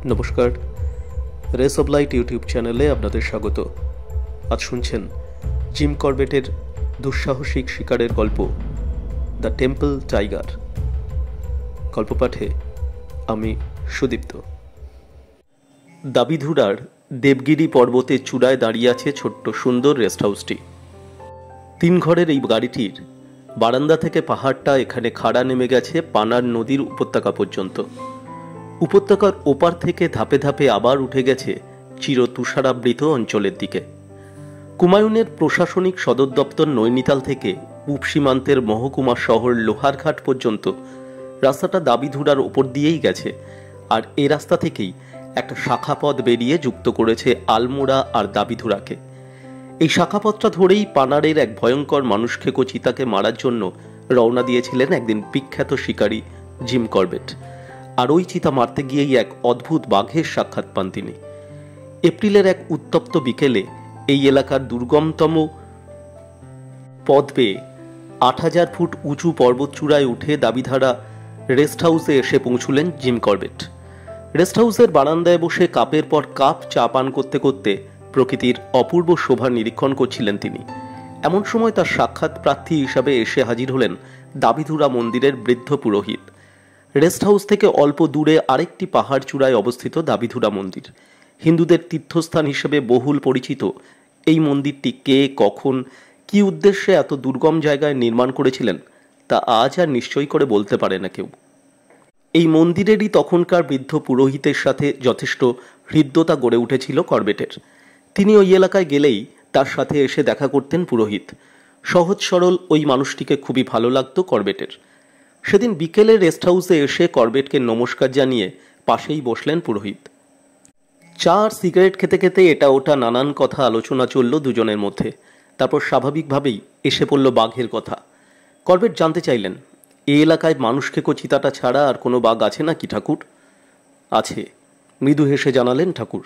নমস্কার, race of light YouTube চ্যানেলে আপনাদের স্বাগত। আজ শুনছেন জিম করবেটের দুঃসাহসিক শিকারের গল্প দ্য টেম্পল টাইগার। গল্প পাঠে আমি সুদীপ্ত। দাবিধুরার দেবগিরি পর্বতের চূড়ায় দাঁড়িয়ে আছে ছোট্ট সুন্দর রেস্ট হাউসটি। 3 ঘরের এই গাড়িটির বারান্দা থেকে পাহাড়টা এখানে খাড়া নেমে গেছে পানার নদীর উপত্যকা পর্যন্ত। উপত্যকার ওপার থেকে ধাপে ধাপে আবার উঠে গেছে চির তুষারাবৃত অঞ্চলের দিকে। কুমায়ুনের প্রশাসনিক সদর দপ্তর নৈনিতাল থেকে পূব সীমান্তের মহকুমা শহর লোহারঘাট পর্যন্ত রাস্তাটা দাবিধুরার ওপর দিয়েই গেছে, আর এই রাস্তা থেকেই একটা শাখাপথ বেরিয়ে যুক্ত করেছে আলমোড়া আর দাবিধুরাকে। এই শাখাপথটা ধরেই পানারের এক ভয়ঙ্কর মানুষখেকো চিতাকে মারার জন্য রওনা দিয়েছিলেন একদিন বিখ্যাত শিকারী জিম করবেট। আর ওই চিতা মারতে গিয়েই এক অদ্ভুত বাঘের সাক্ষাৎ পান তিনি। এপ্রিলের এক উত্তপ্ত বিকেলে এই এলাকার দুর্গমতম পথ বেয়ে 8000 ফুট উঁচু পর্বতচূড়ায় উঠে দাবিধারা রেস্ট হাউসে এসে পৌঁছলেন জিম করবেট। রেস্ট হাউসের বারান্দায় বসে কাপের পর কাপ চা পান করতে করতে প্রকৃতির অপূর্ব শোভার নিরীক্ষণ করছিলেন তিনি। এমন সময় তার সাক্ষাৎ প্রার্থী হিসাবে এসে হাজির হলেন দাবিধুরা মন্দিরের বৃদ্ধ পুরোহিত। রেস্ট হাউস থেকে অল্প দূরে আরেকটি পাহাড় চূড়ায় অবস্থিত দাবিধুরা মন্দির। হিন্দুদের তীর্থস্থান হিসেবে বহুল পরিচিত এই মন্দিরটি কে, কখন, কি উদ্দেশ্যে এত দুর্গম জায়গায় নির্মাণ করেছিলেন তা আজ আর নিশ্চয় করে বলতে পারে না কেউ। এই মন্দিরেরই তখনকার বৃদ্ধ পুরোহিতের সাথে যথেষ্ট হৃদ্যতা গড়ে উঠেছিল করবেটের। তিনি ওই এলাকায় গেলেই তার সাথে এসে দেখা করতেন পুরোহিত। সহজ সরল ওই মানুষটিকে খুবই ভালো লাগতো করবেটের। সেদিন বিকেলে রেস্ট হাউসে এসে করবেটকে নমস্কার জানিয়ে পাশেই বসলেন পুরোহিত। চা আর সিগারেট খেতে খেতে এটা ওটা নানান কথা আলোচনা চলল দুজনের মধ্যে। তারপর স্বাভাবিকভাবেই এসে পড়ল বাঘের কথা। করবেট জানতে চাইলেন, এই এলাকায় মানুষখেকো চিতাটা ছাড়া আর কোনো বাঘ আছে নাকি ঠাকুর? আছে, মৃদু হেসে জানালেন ঠাকুর।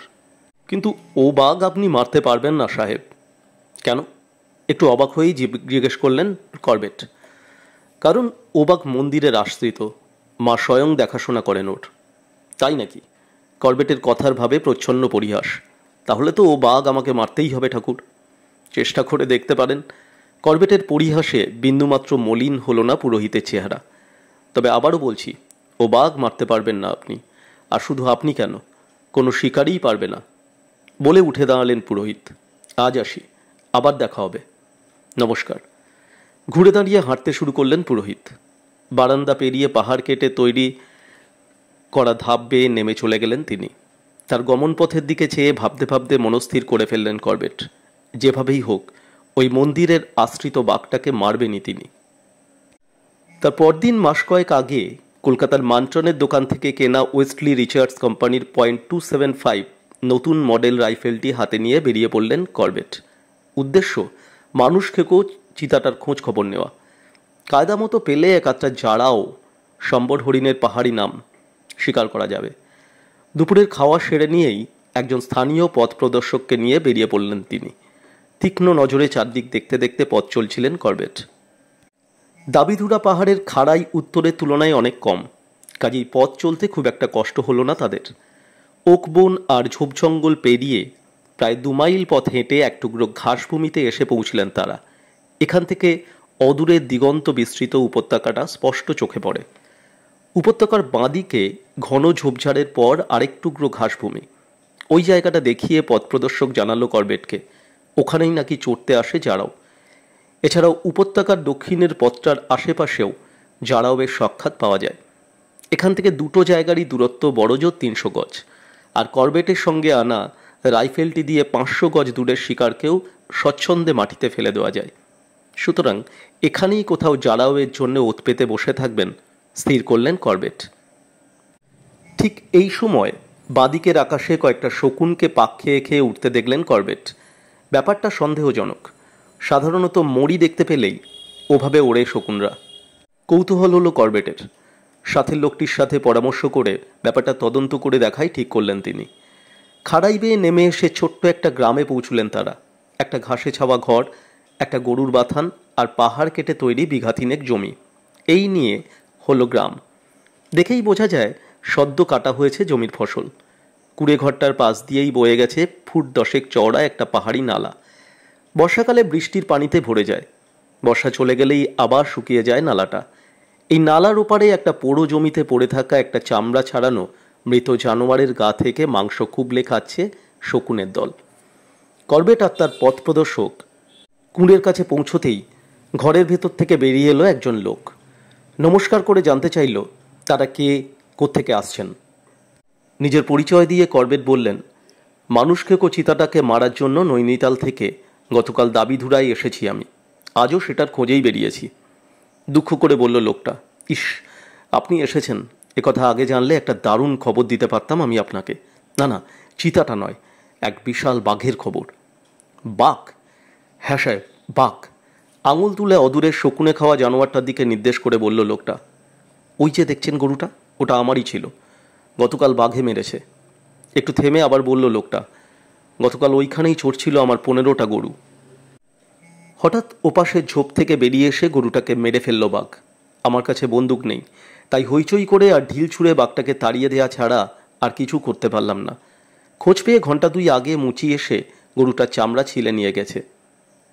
কিন্তু ও বাঘ আপনি মারতে পারবেন না সাহেব। কেন? একটু অবাক হয়েই জিজ্ঞেস করলেন করবেট। কারণ ও বাঘ মন্দিরের আশ্রিত, মা স্বয়ং দেখাশোনা করেন ওর। তাই নাকি? করবেটের কথার ভাবে প্রচ্ছন্ন পরিহাস। তাহলে তো ও বাঘ আমাকে মারতেই হবে ঠাকুর। চেষ্টা করে দেখতে পারেন। করবেটের পরিহাসে বিন্দুমাত্র মলিন হলো না পুরোহিতের চেহারা। তবে আবারও বলছি, ও বাঘ মারতে পারবেন না আপনি। আর শুধু আপনি কেন, কোনো শিকারই পারবে না। বলে উঠে দাঁড়ালেন পুরোহিত। আজ আসি, আবার দেখা হবে। নমস্কার। ঘুরে দাঁড়িয়ে হাঁটতে শুরু করলেন পুরোহিত। বারান্দা পেরিয়ে পাহাড় কেটে তৈরি করা ধাপ বেয়ে নেমে চলে গেলেন তিনি। তার গমন পথের দিকে চেয়ে ভাবতে ভাবতে মনস্থির করে ফেললেন করবেট, যেভাবেই হোক ওই মন্দিরের আশ্রিত বাঘটাকে মারবেনই তিনি। তার পরদিন মাস কয়েক আগে কলকাতার মান্টনের দোকান থেকে কেনা ওয়েস্টলি রিচার্ডস কোম্পানির .275 নতুন মডেল রাইফেলটি হাতে নিয়ে বেরিয়ে পড়লেন করবেট। উদ্দেশ্য মানুষখেকো চিতাটার খোঁজ খবর নেওয়া। কায়দা মতো পেলে একটা জাড়াও সম্বর হরিণের পাহাড়ি নাম স্বীকার করা যাবে। দুপুরের খাওয়া সেরে নিয়েই একজন স্থানীয় পথ প্রদর্শককে নিয়ে বেরিয়ে পড়লেন তিনি। তীক্ষ্ণ নজরে চারদিক দেখতে দেখতে পথ চলছিলেন করবেট। দাবিধুরা পাহাড়ের খাড়াই উত্তরের তুলনায় অনেক কম, কাজেই পথ চলতে খুব একটা কষ্ট হলো না তাদের। ওকবন আর ঝোপজঙ্গল পেরিয়ে প্রায় 2 মাইল পথ হেঁটে এক টুকরো ঘাসভূমিতে এসে পৌঁছলেন তারা। এখান থেকে অদূরের দিগন্ত বিস্তৃত উপত্যকাটা স্পষ্ট চোখে পড়ে। উপত্যকার বাঁদিকে ঘন ঝোপঝাড়ের পর আরেক টুকরো ঘাসভূমি। ওই জায়গাটা দেখিয়ে পথ প্রদর্শক জানালো করবেটকে ওখানেই নাকি চড়তে আসে জাড়াও। এছাড়াও উপত্যকার দক্ষিণের পথটার আশেপাশেও জাড়াওয়ের সাক্ষাৎ পাওয়া যায়। এখান থেকে দুটো জায়গারই দূরত্ব বড়জোর 300 গজ, আর করবেটের সঙ্গে আনা রাইফেলটি দিয়ে 500 গজ দূরের শিকারকেও স্বচ্ছন্দে মাটিতে ফেলে দেওয়া যায়। সুতরাং এখানেই কোথাও জাড়াওয়ের জন্য ওত পেতে বসে থাকবেন স্থির করলেন করবেট। ঠিক এই সময় বাঁদিকের আকাশে কয়েকটা শকুনকে পাক খেয়ে খেয়ে উঠতে দেখলেন করবেট। ব্যাপারটা সন্দেহজনক। সাধারণত মরি দেখতে পেলেই ওভাবে ওড়ে শকুনরা। কৌতূহল হলো করবেটের। সাথের লোকটির সাথে পরামর্শ করে ব্যাপারটা তদন্ত করে দেখাই ঠিক করলেন তিনি। খাড়াই বেয়ে নেমে এসে ছোট্ট একটা গ্রামে পৌঁছলেন তারা। একটা ঘাসে ছাওয়া ঘর, একটা গরুর বাথান আর পাহাড় কেটে তৈরি বিঘা 3 জমি, এই নিয়ে হলো গ্রাম। দেখেই বোঝা যায় সদ্য কাটা হয়েছে জমির ফসল। কুড়ে ঘরটার পাশ দিয়েই বয়ে গেছে ফুট 10 চওড়া একটা পাহাড়ি নালা। বর্ষাকালে বৃষ্টির পানিতে ভরে যায়, বর্ষা চলে গেলেই আবার শুকিয়ে যায় নালাটা। এই নালার ওপারে একটা পোড়ো জমিতে পড়ে থাকা একটা চামড়া ছাড়ানো মৃত জানোয়ারের গা থেকে মাংস কুবলে খাচ্ছে শকুনের দল। করবেট আর তার পথ প্রদর্শক কুঁড়ের কাছে পৌঁছতেই ঘরের ভেতর থেকে বেরিয়ে এলো একজন লোক। নমস্কার করে জানতে চাইল তারা কে, কোত্থেকে আসছেন। নিজের পরিচয় দিয়ে করবেট বললেন, মানুষখেকো চিতাটাকে মারার জন্য নৈনিতাল থেকে গতকাল দাবিধুরাই এসেছি আমি, আজও সেটার খোঁজেই বেরিয়েছি। দুঃখ করে বলল লোকটা, ইস, আপনি এসেছেন, একথা আগে জানলে একটা দারুণ খবর দিতে পারতাম আমি আপনাকে। না না, চিতাটা নয়, এক বিশাল বাঘের খবর। বাঘ? হ্যাঁ সাহেব, বাঘ। আঙুল তুলে অদূরের শকুনে খাওয়া জানোয়ারটার দিকে নির্দেশ করে বলল লোকটা। ওই যে দেখছেন গরুটা, ওটা আমারই ছিল, গতকাল বাঘে মেরেছে। একটু থেমে আবার বলল লোকটা, গতকাল ওইখানেই চড়ছিল আমার 15টা গরু। হঠাৎ ওপাশের ঝোপ থেকে বেরিয়ে এসে গরুটাকে মেরে ফেলল বাঘ। আমার কাছে বন্দুক নেই, তাই হইচই করে আর ঢিল ছুঁড়ে বাঘটাকে তাড়িয়ে দেওয়া ছাড়া আর কিছু করতে পারলাম না। খোঁজ পেয়ে ঘন্টা 2 আগে মুচি এসে গরুটার চামড়া ছিলে নিয়ে গেছে।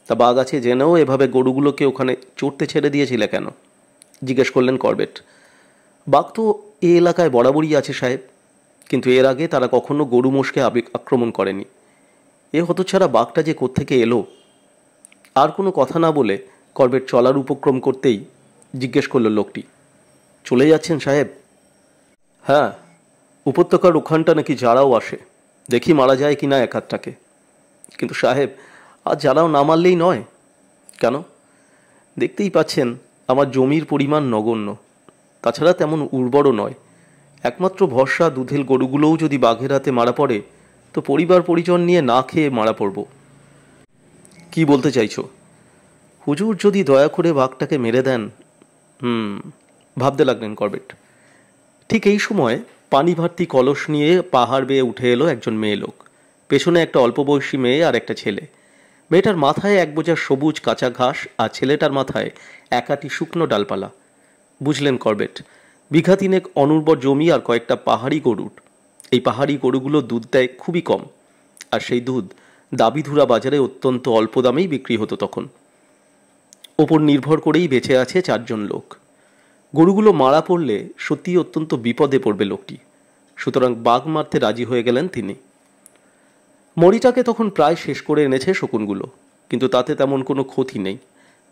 তা বাঘ আছে জেনেও এভাবে গরুগুলোকে ওখানে চড়তে ছেড়ে দিয়েছিলে কেন? জিজ্ঞেস করলেন করবেট। বাঘ তো এ এলাকায় বরাবরই আছে সাহেব, কিন্তু এর আগে তারা কখনো গরু মোষকে আক্রমণ করেনি। এ হতচ্ছাড়া বাঘটা যে কোত্থেকে এলো। আর কোনো কথা না বলে করবেট চলার উপক্রম করতেই জিজ্ঞেস করল লোকটি, চলে যাচ্ছেন সাহেব? হ্যাঁ, উপত্যকার ওখানটা নাকি যারাও আসে, দেখি মারা যায় কিনা এক হাতটাকে। কিন্তু সাহেব, আর যারাও না মারলেই নয়। কেন? দেখতেই পাচ্ছেন আমার জমির পরিমাণ নগণ্য, তাছাড়া তেমন উর্বরও নয়। একমাত্র ভরসা দুধেল গরুগুলোও যদি বাঘের হাতে মারা পড়ে তো পরিবার পরিজন নিয়ে না খেয়ে মারা পড়ব। কি বলতে চাইছো? হুজুর যদি দয়া করে বাঘটাকে মেরে দেন। ভাবতে লাগলেন করবেট। ঠিক এই সময় পানি ভর্তি কলস নিয়ে পাহাড় বেয়ে উঠে এলো একজন মেয়ে লোক। পেছনে একটা অল্প বয়সী মেয়ে আর একটা ছেলে। মেয়েটার মাথায় এক বোঝা সবুজ কাঁচা ঘাস আর ছেলেটার মাথায় একাটি শুকনো ডালপালা। বুঝলেন করবেট, বিঘা 3 অনুর্বর জমি আর কয়েকটা পাহাড়ি গরুর। এই পাহাড়ি গরুগুলো দুধ দেয় খুবই কম, আর সেই দুধ দাবিধুরা বাজারে অত্যন্ত অল্প দামেই বিক্রি হতো তখন। ওপর নির্ভর করেই বেঁচে আছে 4 জন লোক। গরুগুলো মারা পড়লে সত্যিই অত্যন্ত বিপদে পড়বে লোকটি, সুতরাং বাঘ মারতে রাজি হয়ে গেলেন তিনি। মরিটাকে তখন প্রায় শেষ করে এনেছে শকুনগুলো, কিন্তু তাতে তেমন কোনো ক্ষতি নেই,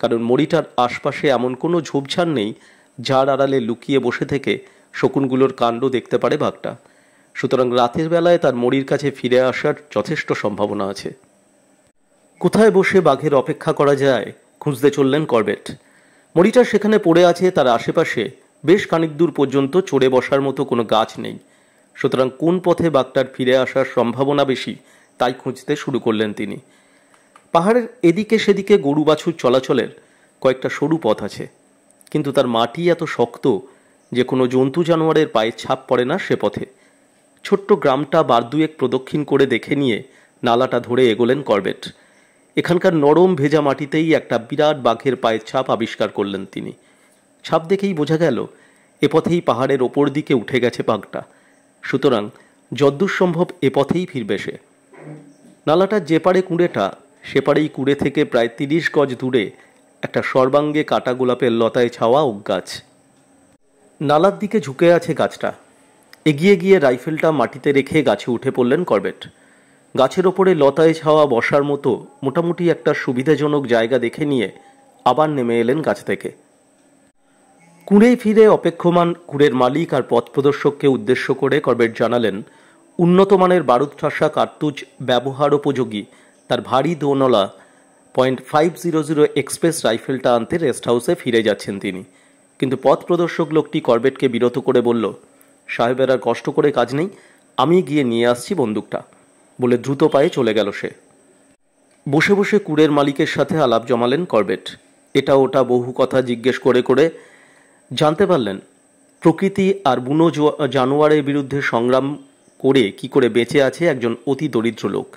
কারণ মরিটার আশপাশে এমন কোনো ঝোপঝাড় নেই যার আড়ালে লুকিয়ে বসে থেকে শকুনগুলোর কাণ্ড দেখতে পারে বাঘটা। সুতরাং রাতের বেলায় তার মরির কাছে ফিরে আসার যথেষ্ট সম্ভাবনা আছে। কোথায় বসে বাঘের অপেক্ষা করা যায় খুঁজতে চললেন করবেট। মরিটা সেখানে পড়ে আছে, তার আশেপাশে বেশ খানিক দূর পর্যন্ত চড়ে বসার মতো কোনো গাছ নেই। সুতরাং কোন পথে বাঘটার ফিরে আসার সম্ভাবনা বেশি তাই খুঁজতে শুরু করলেন তিনি। পাহাড়ের এদিকে সেদিকে গরু বাছুর চলাচলের কয়েকটা সরু পথ আছে, কিন্তু তার মাটি এত শক্ত যে কোনো জন্তু জানোয়ারের পায়ে ছাপ পড়ে না সে পথে। ছোট্ট গ্রামটা 2 প্রদক্ষিণ করে দেখে নিয়ে নালাটা ধরে এগোলেন করবেট। এখানকার নরম ভেজা মাটিতেই একটা বিরাট বাঘের পায়ের ছাপ আবিষ্কার করলেন তিনি। ছাপ দেখেই বোঝা গেল এ পথেই পাহাড়ের ওপর দিকে উঠে গেছে বাঘটা, সুতরাং যদ্দূর সম্ভব এ পথেই ফিরবে সে। নালাটার যে পাড়ে কুঁড়েটা, সেপাড়েই কুঁড়ে থেকে প্রায় 30 গজ দূরে একটা সর্বাঙ্গে কাটা গোলাপের লতায় ছাওয়া ওক গাছ। নালার দিকে ঝুঁকে আছে গাছটা। এগিয়ে গিয়ে রাইফেলটা মাটিতে রেখে গাছে উঠে পড়লেন করবেট। গাছের ওপরে লতায় ছাওয়া বসার মতো মোটামুটি একটা সুবিধাজনক জায়গা দেখে নিয়ে আবার নেমে এলেন গাছ থেকে। কুঁড়ে ফিরে অপেক্ষমান কুঁড়ের মালিক আর পথ প্রদর্শককে উদ্দেশ্য করে করবেট জানালেন, উন্নত মানের বারুদ ঠাসা কার্তুজ ব্যবহার উপযোগী তার ভারী দোনলা .500 এক্সপ্রেস রাইফেলটা আনতে রেস্ট হাউসে ফিরে যাচ্ছেন তিনি। কিন্তু পথ প্রদর্শক লোকটি করবেটকে বিরত করে বলল, সাহেবের আর কষ্ট করে কাজ নেই, আমি গিয়ে নিয়ে আসছি বন্দুকটা, বলে দ্রুত পায়ে চলে গেল সে। বসে বসে কুঁড়ের মালিকের সাথে আলাপ জমালেন করবেট। এটা ওটা বহু কথা জিজ্ঞেস করে করে জানতে পারলেন প্রকৃতি আর বুনো জানোয়ারের বিরুদ্ধে সংগ্রাম করে কি করে বেঁচে আছে একজন অতি দরিদ্র লোক।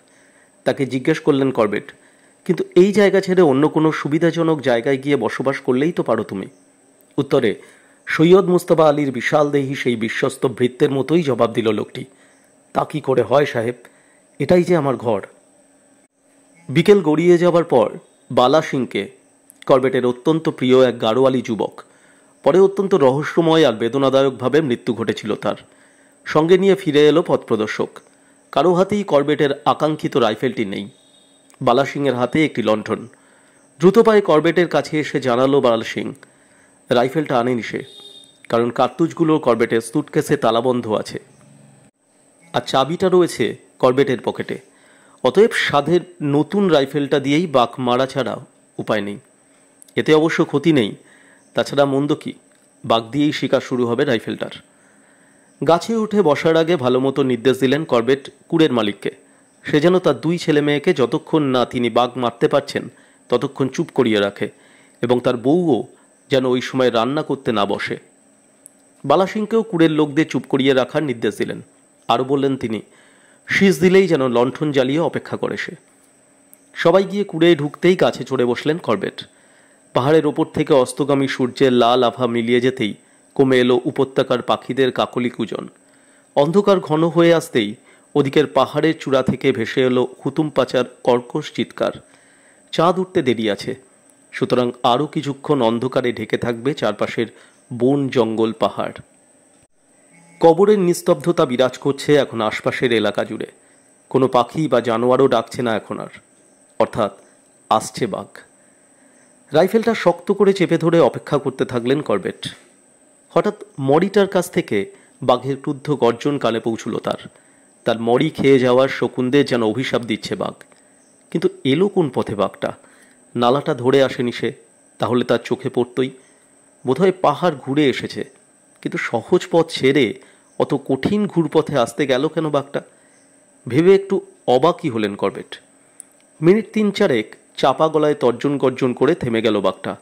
তাকে জিজ্ঞেস করলেন করবেট, কিন্তু এই জায়গা ছেড়ে অন্য কোনো সুবিধাজনক জায়গায় গিয়ে বসবাস করলেই তো পারো তুমি। উত্তরে সৈয়দ মুস্তফা আলীর বিশাল দেহী সেই বিশ্বস্ত ভৃত্যের মতোই জবাব দিল লোকটি, তা কি করে হয় সাহেব, এটাই যে আমার ঘর। বিকেল গড়িয়ে যাবার পর বালা সিংকে, করবেটের অত্যন্ত প্রিয় এক গাড়োয়ালি যুবক, পরে অত্যন্ত রহস্যময় আর বেদনাদায়কভাবে মৃত্যু ঘটেছিল তার, সঙ্গে নিয়ে ফিরে এলো পথপ্রদর্শক। কারো হাতেই করবেটের আকাঙ্ক্ষিত রাইফেলটি নেই। বালা সিংয়ের হাতে একটি লণ্ঠন। দ্রুত পায়ে করবেটের কাছে এসে জানালো বালা সিং, রাইফেলটা আনেনি সে, কারণ কার্তুজগুলো করবেটের সুটকেসে তালাবন্ধ আছে, আর চাবিটা রয়েছে করবেটের পকেটে। অতএব সাধের নতুন রাইফেলটা দিয়েই বাঘ মারা ছাড়া উপায় নেই। এতে অবশ্য ক্ষতি নেই, তাছাড়া মন্দ কি, বাঘ দিয়েই শিকার শুরু হবে রাইফেলটার। গাছে উঠে বসার আগে ভালো মতো নির্দেশ দিলেন করবেট কুড়ের মালিককে, সে যেন তার দুই ছেলে মেয়েকে যতক্ষণ না তিনি বাঘ মারতে পারছেন ততক্ষণ চুপ করিয়ে রাখে, এবং তার বউও যেন ওই সময় রান্না করতে না বসে। বালা সিংকেও কুড়ের লোকদের চুপ করিয়ে রাখার নির্দেশ দিলেন। আরও বললেন তিনি, শীষ দিলেই যেন লণ্ঠন জ্বালিয়ে অপেক্ষা করে সে। সবাই গিয়ে কুড়ে ঢুকতেই গাছে চড়ে বসলেন করবেট। পাহাড়ের ওপর থেকে অস্তগামী সূর্যের লাল আভা মিলিয়ে যেতেই কমে এলো উপত্যকার পাখিদের কাকলি কুজন। অন্ধকার ঘন হয়ে আসতেই ওদিকের পাহাড়ের চূড়া থেকে ভেসে এলো হুতুম পাচার কর্কশ চিৎকার। চাঁদ উঠতে দেরি আছে, সুতরাং আরও কিছুক্ষণ অন্ধকারে ঢেকে থাকবে চারপাশের বন জঙ্গল পাহাড়। কবরের নিস্তব্ধতা বিরাজ করছে এখন আশপাশের এলাকা জুড়ে। কোনো পাখি বা জানোয়ারও ডাকছে না এখন আর, অর্থাৎ আসছে বাঘ। রাইফেলটা শক্ত করে চেপে ধরে অপেক্ষা করতে থাকলেন করবেট। হঠাৎ মরিটার কাছ থেকে বাঘের ক্রুদ্ধ গর্জন কানে পৌঁছল তার মরি খেয়ে যাওয়ার শকুনদের যেন অভিশাপ দিচ্ছে বাঘ। কিন্তু এলো কোন পথে বাঘটা? নালাটা ধরে আসেনি সে, তাহলে তার চোখে পড়তই। বোধহয় পাহাড় ঘুরে এসেছে, কিন্তু সহজ পথ ছেড়ে অত কঠিন ঘুরপথে আসতে গেল কেন বাঘটা? ভেবে একটু অবাকই হলেন করবেট। মিনিট 3-4 চাপা গলায় তর্জন গর্জন করে থেমে গেল বাঘটা।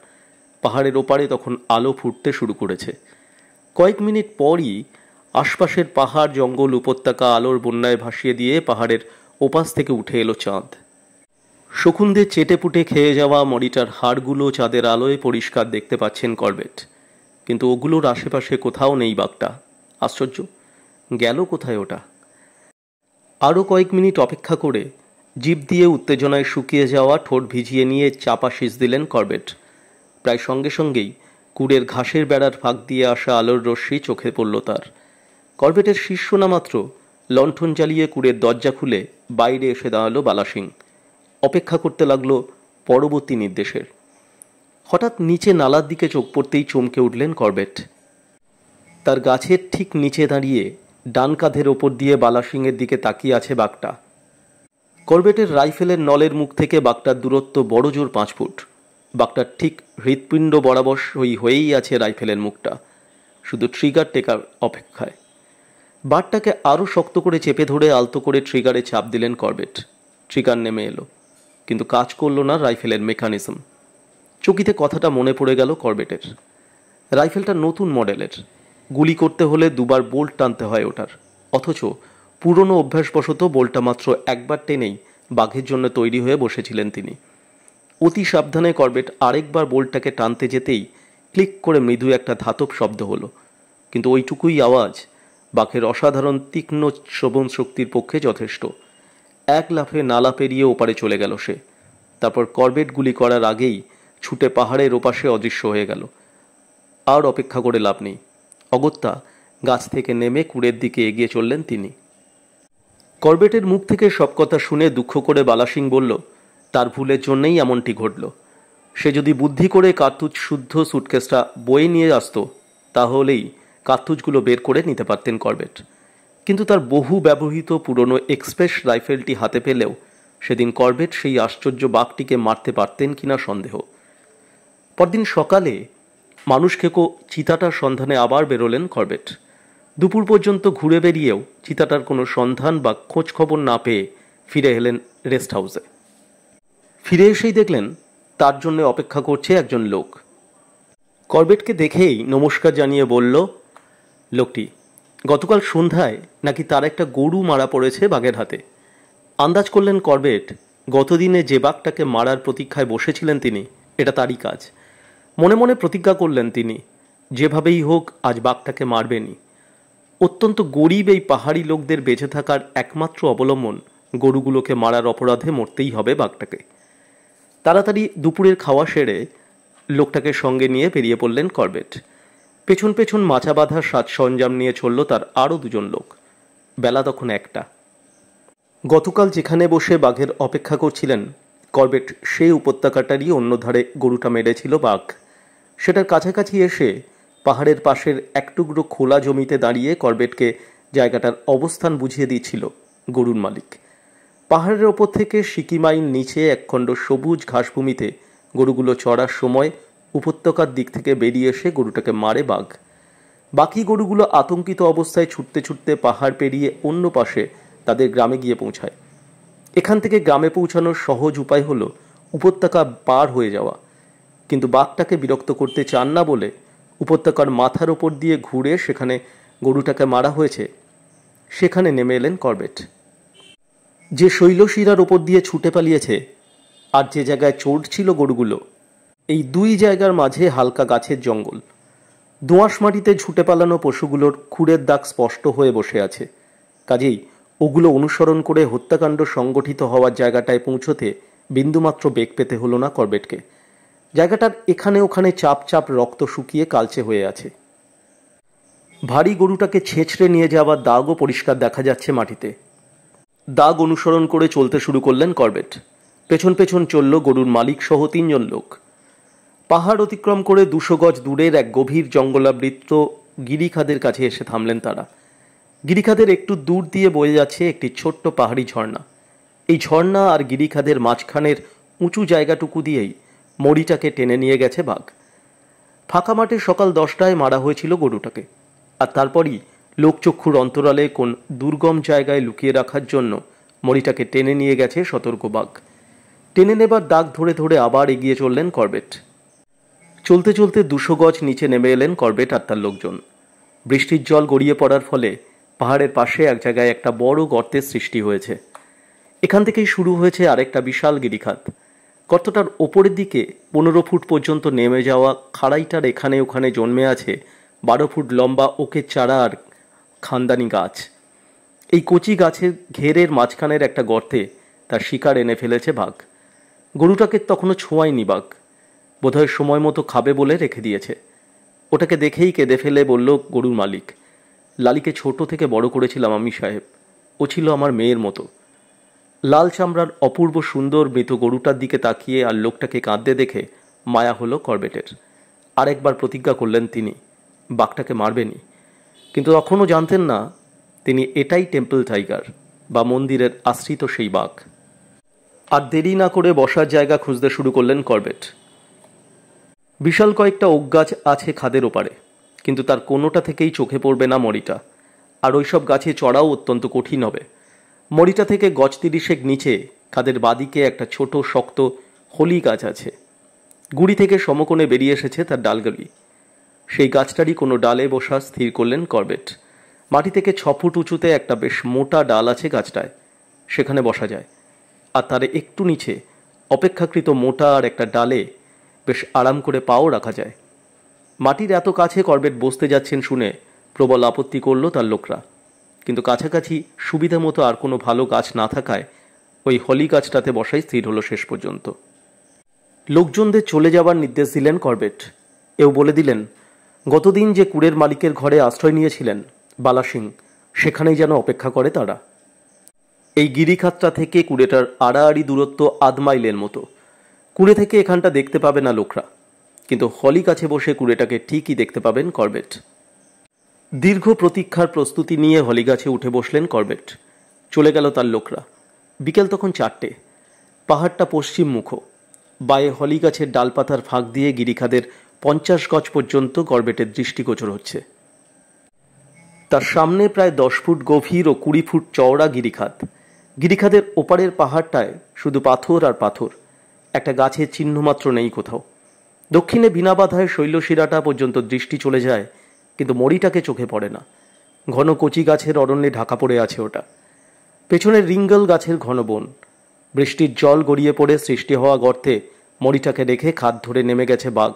পাহাড়ের ওপারে তখন আলো ফুটতে শুরু করেছে। কয়েক মিনিট পরই আশপাশের পাহাড় জঙ্গল উপত্যকা আলোর বন্যায় ভাসিয়ে দিয়ে পাহাড়ের ওপাশ থেকে উঠে এলো চাঁদ। শকুনদের চেটেপুটে খেয়ে যাওয়া মরিটার হাড়গুলো চাঁদের আলোয় পরিষ্কার দেখতে পাচ্ছেন করবেট, কিন্তু ওগুলোর আশেপাশে কোথাও নেই বাঘটা। আশ্চর্য, গেল কোথায় ওটা? আরও কয়েক মিনিট অপেক্ষা করে জিভ দিয়ে উত্তেজনায় শুকিয়ে যাওয়া ঠোঁট ভিজিয়ে নিয়ে চাপা শীষ দিলেন করবেট। প্রায় সঙ্গে সঙ্গেই কুড়ের ঘাসের বেড়ার ফাঁক দিয়ে আসা আলোর রশ্মি চোখে পড়ল তার। করবেটের শীর্ষ না মাত্র লণ্ঠন জ্বালিয়ে কুড়ের দরজা খুলে বাইরে এসে দাঁড়ালো বালা সিং। অপেক্ষা করতে লাগলো পরবর্তী নির্দেশের। হঠাৎ নিচে নালার দিকে চোখ পড়তেই চমকে উঠলেন করবেট। তার গাছের ঠিক নিচে দাঁড়িয়ে ডান কাঁধের ওপর দিয়ে বালা সিংয়ের দিকে তাকিয়ে আছে বাঘটা। করবেটের রাইফেলের নলের মুখ থেকে বাঘটার দূরত্ব বড় জোর 5 ফুট। বাঘটার ঠিক হৃৎপিণ্ড বরাবর হয়েই আছে রাইফেলের মুখটা, শুধু ট্রিগার টেকার অপেক্ষায়। বাঘটাকে আরও শক্ত করে চেপে ধরে আলতো করে ট্রিগারে চাপ দিলেন করবেট। ট্রিগার নেমে এলো, কিন্তু কাজ করল না রাইফেলের মেকানিজম। চকিতে কথাটা মনে পড়ে গেল করবেটের। রাইফেলটা নতুন মডেলের, গুলি করতে হলে 2 বার বোল্ট টানতে হয় ওটার, অথচ পুরনো অভ্যাসবশত বোল্টটা মাত্র একবার টেনেই বাঘের জন্য তৈরি হয়ে বসেছিলেন তিনি। অতি সাবধানে করবেট আরেকবার বোল্টটাকে টানতে যেতেই ক্লিক করে মৃদু একটা ধাতব শব্দ হলো, কিন্তু ওইটুকুই আওয়াজ বাঘের অসাধারণ তীক্ষ্ণ শ্রবণ শক্তির পক্ষে যথেষ্ট। এক লাফে নালা পেরিয়ে ওপারে চলে গেল সে। তারপর করবেট গুলি করার আগেই ছুটে পাহাড়ের ওপাশে অদৃশ্য হয়ে গেল। আর অপেক্ষা করে লাভ নেই, অগত্যা গাছ থেকে নেমে কুড়ের দিকে এগিয়ে চললেন তিনি। করবেটের মুখ থেকে সব কথা শুনে দুঃখ করে বালা সিং বলল, তার ভুলের জন্যই এমনটি ঘটল। সে যদি বুদ্ধি করে কার্তুজ শুদ্ধ সুটকেসটা বয়ে নিয়ে আসত, তাহলেই কার্তুজগুলো বের করে নিতে পারতেন করবেট। কিন্তু তার বহু ব্যবহৃত পুরনো এক্সপ্রেস রাইফেলটি হাতে পেলেও সেদিন করবেট সেই আশ্চর্য বাঘটিকে মারতে পারতেন কিনা সন্দেহ। পরদিন সকালে মানুষ খেকো চিতাটার সন্ধানে আবার বেরোলেন করবেট। দুপুর পর্যন্ত ঘুরে বেরিয়েও চিতাটার কোনো সন্ধান বা খোঁজ খবর না পেয়ে ফিরে এলেন রেস্ট হাউসে। ফিরে এসেই দেখলেন তার জন্য অপেক্ষা করছে একজন লোক। করবেটকে দেখেই নমস্কার জানিয়ে বলল লোকটি, গতকাল সন্ধ্যায় নাকি তার একটা গরু মারা পড়েছে বাঘের হাতে। আন্দাজ করলেন করবেট, গতদিনে যে বাঘটাকে মারার প্রতীক্ষায় বসেছিলেন তিনি, এটা তারই কাজ। মনে মনে প্রতিজ্ঞা করলেন তিনি, যেভাবেই হোক আজ বাঘটাকে মারবেনই। অত্যন্ত গরিব এই পাহাড়ি লোকদের বেঁচে থাকার একমাত্র অবলম্বন গরুগুলোকে মারার অপরাধে মরতেই হবে বাঘটাকে। তাড়াতাড়ি দুপুরের খাওয়া সেরে লোকটাকে সঙ্গে নিয়ে বেরিয়ে পড়লেন করবেট। পেছন পেছন মাচা বাঁধার সাজ সরঞ্জাম নিয়ে চলল তার আরও দুজন লোক। বেলা তখন 1টা। গতকাল যেখানে বসে বাঘের অপেক্ষা করছিলেন করবেট, সেই উপত্যকাটারই অন্য ধারে গরুটা মেরেছিল বাঘ। সেটার কাছাকাছি এসে পাহাড়ের পাশের এক টুকরো খোলা জমিতে দাঁড়িয়ে করবেটকে জায়গাটার অবস্থান বুঝিয়ে দিচ্ছিল গরুর মালিক। পাহাড়ের ওপর থেকে সিকিমাইল নিচে একখণ্ড সবুজ ঘাসভূমিতে গরুগুলো চড়ার সময় উপত্যকার দিক থেকে বেরিয়ে এসে গরুটাকে মারে বাঘ। বাকি গরুগুলো আতঙ্কিত অবস্থায় ছুটতে ছুটতে পাহাড় পেরিয়ে অন্য পাশে তাদের গ্রামে গিয়ে পৌঁছায়। এখান থেকে গ্রামে পৌঁছানোর সহজ উপায় হলো উপত্যকা পার হয়ে যাওয়া, কিন্তু বাঘটাকে বিরক্ত করতে চান না বলে উপত্যকার মাথার ওপর দিয়ে ঘুরে সেখানে গরুটাকে মারা হয়েছে সেখানে নেমে এলেন করবেট। যে শৈলশিরার ওপর দিয়ে ছুটে পালিয়েছে আর যে জায়গায় চড়ছিল গরুগুলো, এই দুই জায়গার মাঝে হালকা গাছের জঙ্গল। দোঁয়াশ মাটিতে ছুটে পালানো পশুগুলোর খুরের দাগ স্পষ্ট হয়ে বসে আছে। কাজেই ওগুলো অনুসরণ করে হত্যাকাণ্ড সংগঠিত হওয়ার জায়গাটায় পৌঁছতে বিন্দুমাত্র বেগ পেতে হলো না করবেটকে। জায়গাটার এখানে ওখানে চাপ চাপ রক্ত শুকিয়ে কালচে হয়ে আছে। ভারী গরুটাকে ছেঁচড়ে নিয়ে যাওয়ার দাগও পরিষ্কার দেখা যাচ্ছে মাটিতে। দাগ অনুসরণ করে চলতে শুরু করলেন করবেট। পেছন পেছন চলল গরুর মালিক সহ 3 জন লোক। পাহাড় অতিক্রম করে 200 গজ দূরের এক গভীর জঙ্গলাবৃত গিরিখাদের কাছে এসে থামলেন তারা। গিরিখাদের একটু দূর দিয়ে বয়ে যাচ্ছে একটি ছোট্ট পাহাড়ি ঝর্ণা। এই ঝর্ণা আর গিরিখাদের মাঝখানের উঁচু জায়গাটুকু দিয়েই মরিটাকে টেনে নিয়ে গেছে বাঘ। ফাঁকা মাঠে সকাল 10টায় মারা হয়েছিল গরুটাকে, আর তারপরই লোকচক্ষুর অন্তরালে কোন দুর্গম জায়গায় লুকিয়ে রাখার জন্য মরিটাকে টেনে নিয়ে গেছে সতর্ক বাঘ। টেনে নেবার দাগ ধরে ধরে আবার এগিয়ে চললেন করবেট। চলতে চলতে 200 গজ নিচে নেমে এলেন করবেট আর তার লোকজন। বৃষ্টির জল গড়িয়ে পড়ার ফলে পাহাড়ের পাশে এক জায়গায় একটা বড় গর্তের সৃষ্টি হয়েছে। এখান থেকেই শুরু হয়েছে আরেকটা বিশাল গিরিখাত। গর্তটার ওপরের দিকে 15 ফুট পর্যন্ত নেমে যাওয়া খাড়াইটার এখানে ওখানে জন্মে আছে 12 ফুট লম্বা ওকের চারা আর খানদানি গাছ। এই কচি গাছের ঘেরের মাঝখানের একটা গর্তে তার শিকার এনে ফেলেছে বাঘ। গরুটাকে তখনও ছোঁয়ায়নি বাঘ, বোধহয় সময় মতো খাবে বলে রেখে দিয়েছে। ওটাকে দেখেই কেঁদে ফেলে বলল গরুর মালিক, লালিকে ছোট থেকে বড় করেছিলাম আমি সাহেব, ও ছিল আমার মেয়ের মতো। লাল চামড়ার অপূর্ব সুন্দর মৃত গরুটার দিকে তাকিয়ে আর লোকটাকে কাঁদতে দেখে মায়া হলো করবেটের। আরেকবার প্রতিজ্ঞা করলেন তিনি বাঘটাকে মারবেনই, কিন্তু তখনও জানতেন না তিনি এটাই টেম্পল টাইগার বা মন্দিরের আশ্রিত সেই বাঘ। আর দেরি না করে বসার জায়গা খুঁজতে শুরু করলেন করবেট। বিশাল কয়েকটা ওক গাছ আছে খাদের ওপারে, কিন্তু তার কোনোটা থেকেই চোখে পড়বে না মরিটা, আর ওইসব গাছে চড়াও অত্যন্ত কঠিন হবে। মরিটা থেকে গজ 30 নিচে খাদের বাদিকে একটা ছোট শক্ত হলি গাছ আছে। গুড়ি থেকে সমকোণে বেরিয়ে এসেছে তার ডালগুলি। সেই গাছটারই কোনো ডালে বসা স্থির করলেন করবেট। মাটি থেকে 6 ফুট উঁচুতে একটা বেশ মোটা ডাল আছে গাছটায়, সেখানে বসা যায়। আর তার একটু নিচে অপেক্ষাকৃত মোটা আর একটা ডালে বেশ আরাম করে পাও রাখা যায়। মাটির এত কাছে করবেট বসতে যাচ্ছেন শুনে প্রবল আপত্তি করল তার লোকরা, কিন্তু কাছাকাছি সুবিধা মতো আর কোনো ভালো গাছ না থাকায় ওই হলি গাছটাতে বসাই স্থির হলো শেষ পর্যন্ত। লোকজনদের চলে যাবার নির্দেশ দিলেন করবেট। এও বলে দিলেন গতদিন যে কুড়ের মালিকের ঘরে আশ্রয় নিয়েছিলেন বালা সিং, সেখানেই যেন অপেক্ষা করে তারা। এই গিরিখাতটা থেকে কুড়েটার আড়াআড়ি দূরত্ব 1/2 মাইলের মতো। কুড়ে থেকে এখানটা দেখতে পাবে না লোকরা, কিন্তু হলি কাছে বসে কুড়েটাকে ঠিকই দেখতে পাবেন করবেট। দীর্ঘ প্রতীক্ষার প্রস্তুতি নিয়ে হলি গাছে উঠে বসলেন করবেট। চলে গেল তার লোকরা। বিকেল তখন 4টে। পাহাড়টা পশ্চিম মুখ। বায়ে হলি গাছের ডালপাতার ফাঁক দিয়ে গিরিখাদের 50 গজ পর্যন্ত করবেটের দৃষ্টিগোচর হচ্ছে। তার সামনে প্রায় 10 ফুট গভীর ও 20 ফুট চওড়া গিরিখাত। গিরিখাদের ওপারের পাহাড়টায় শুধু পাথর আর পাথর, একটা গাছের চিহ্ন মাত্র নেই কোথাও। দক্ষিণে বিনা বাধায় শৈলশিরাটা পর্যন্ত দৃষ্টি চলে যায়, কিন্তু মরিটাকে চোখে পড়ে না। ঘন কচি গাছের অরণ্যে ঢাকা পড়ে আছে ওটা। পেছনে রিঙ্গল গাছের ঘন বন। বৃষ্টির জল গড়িয়ে পড়ে সৃষ্টি হওয়া গর্তে মরিটাকে রেখে খাদ ধরে নেমে গেছে বাঘ,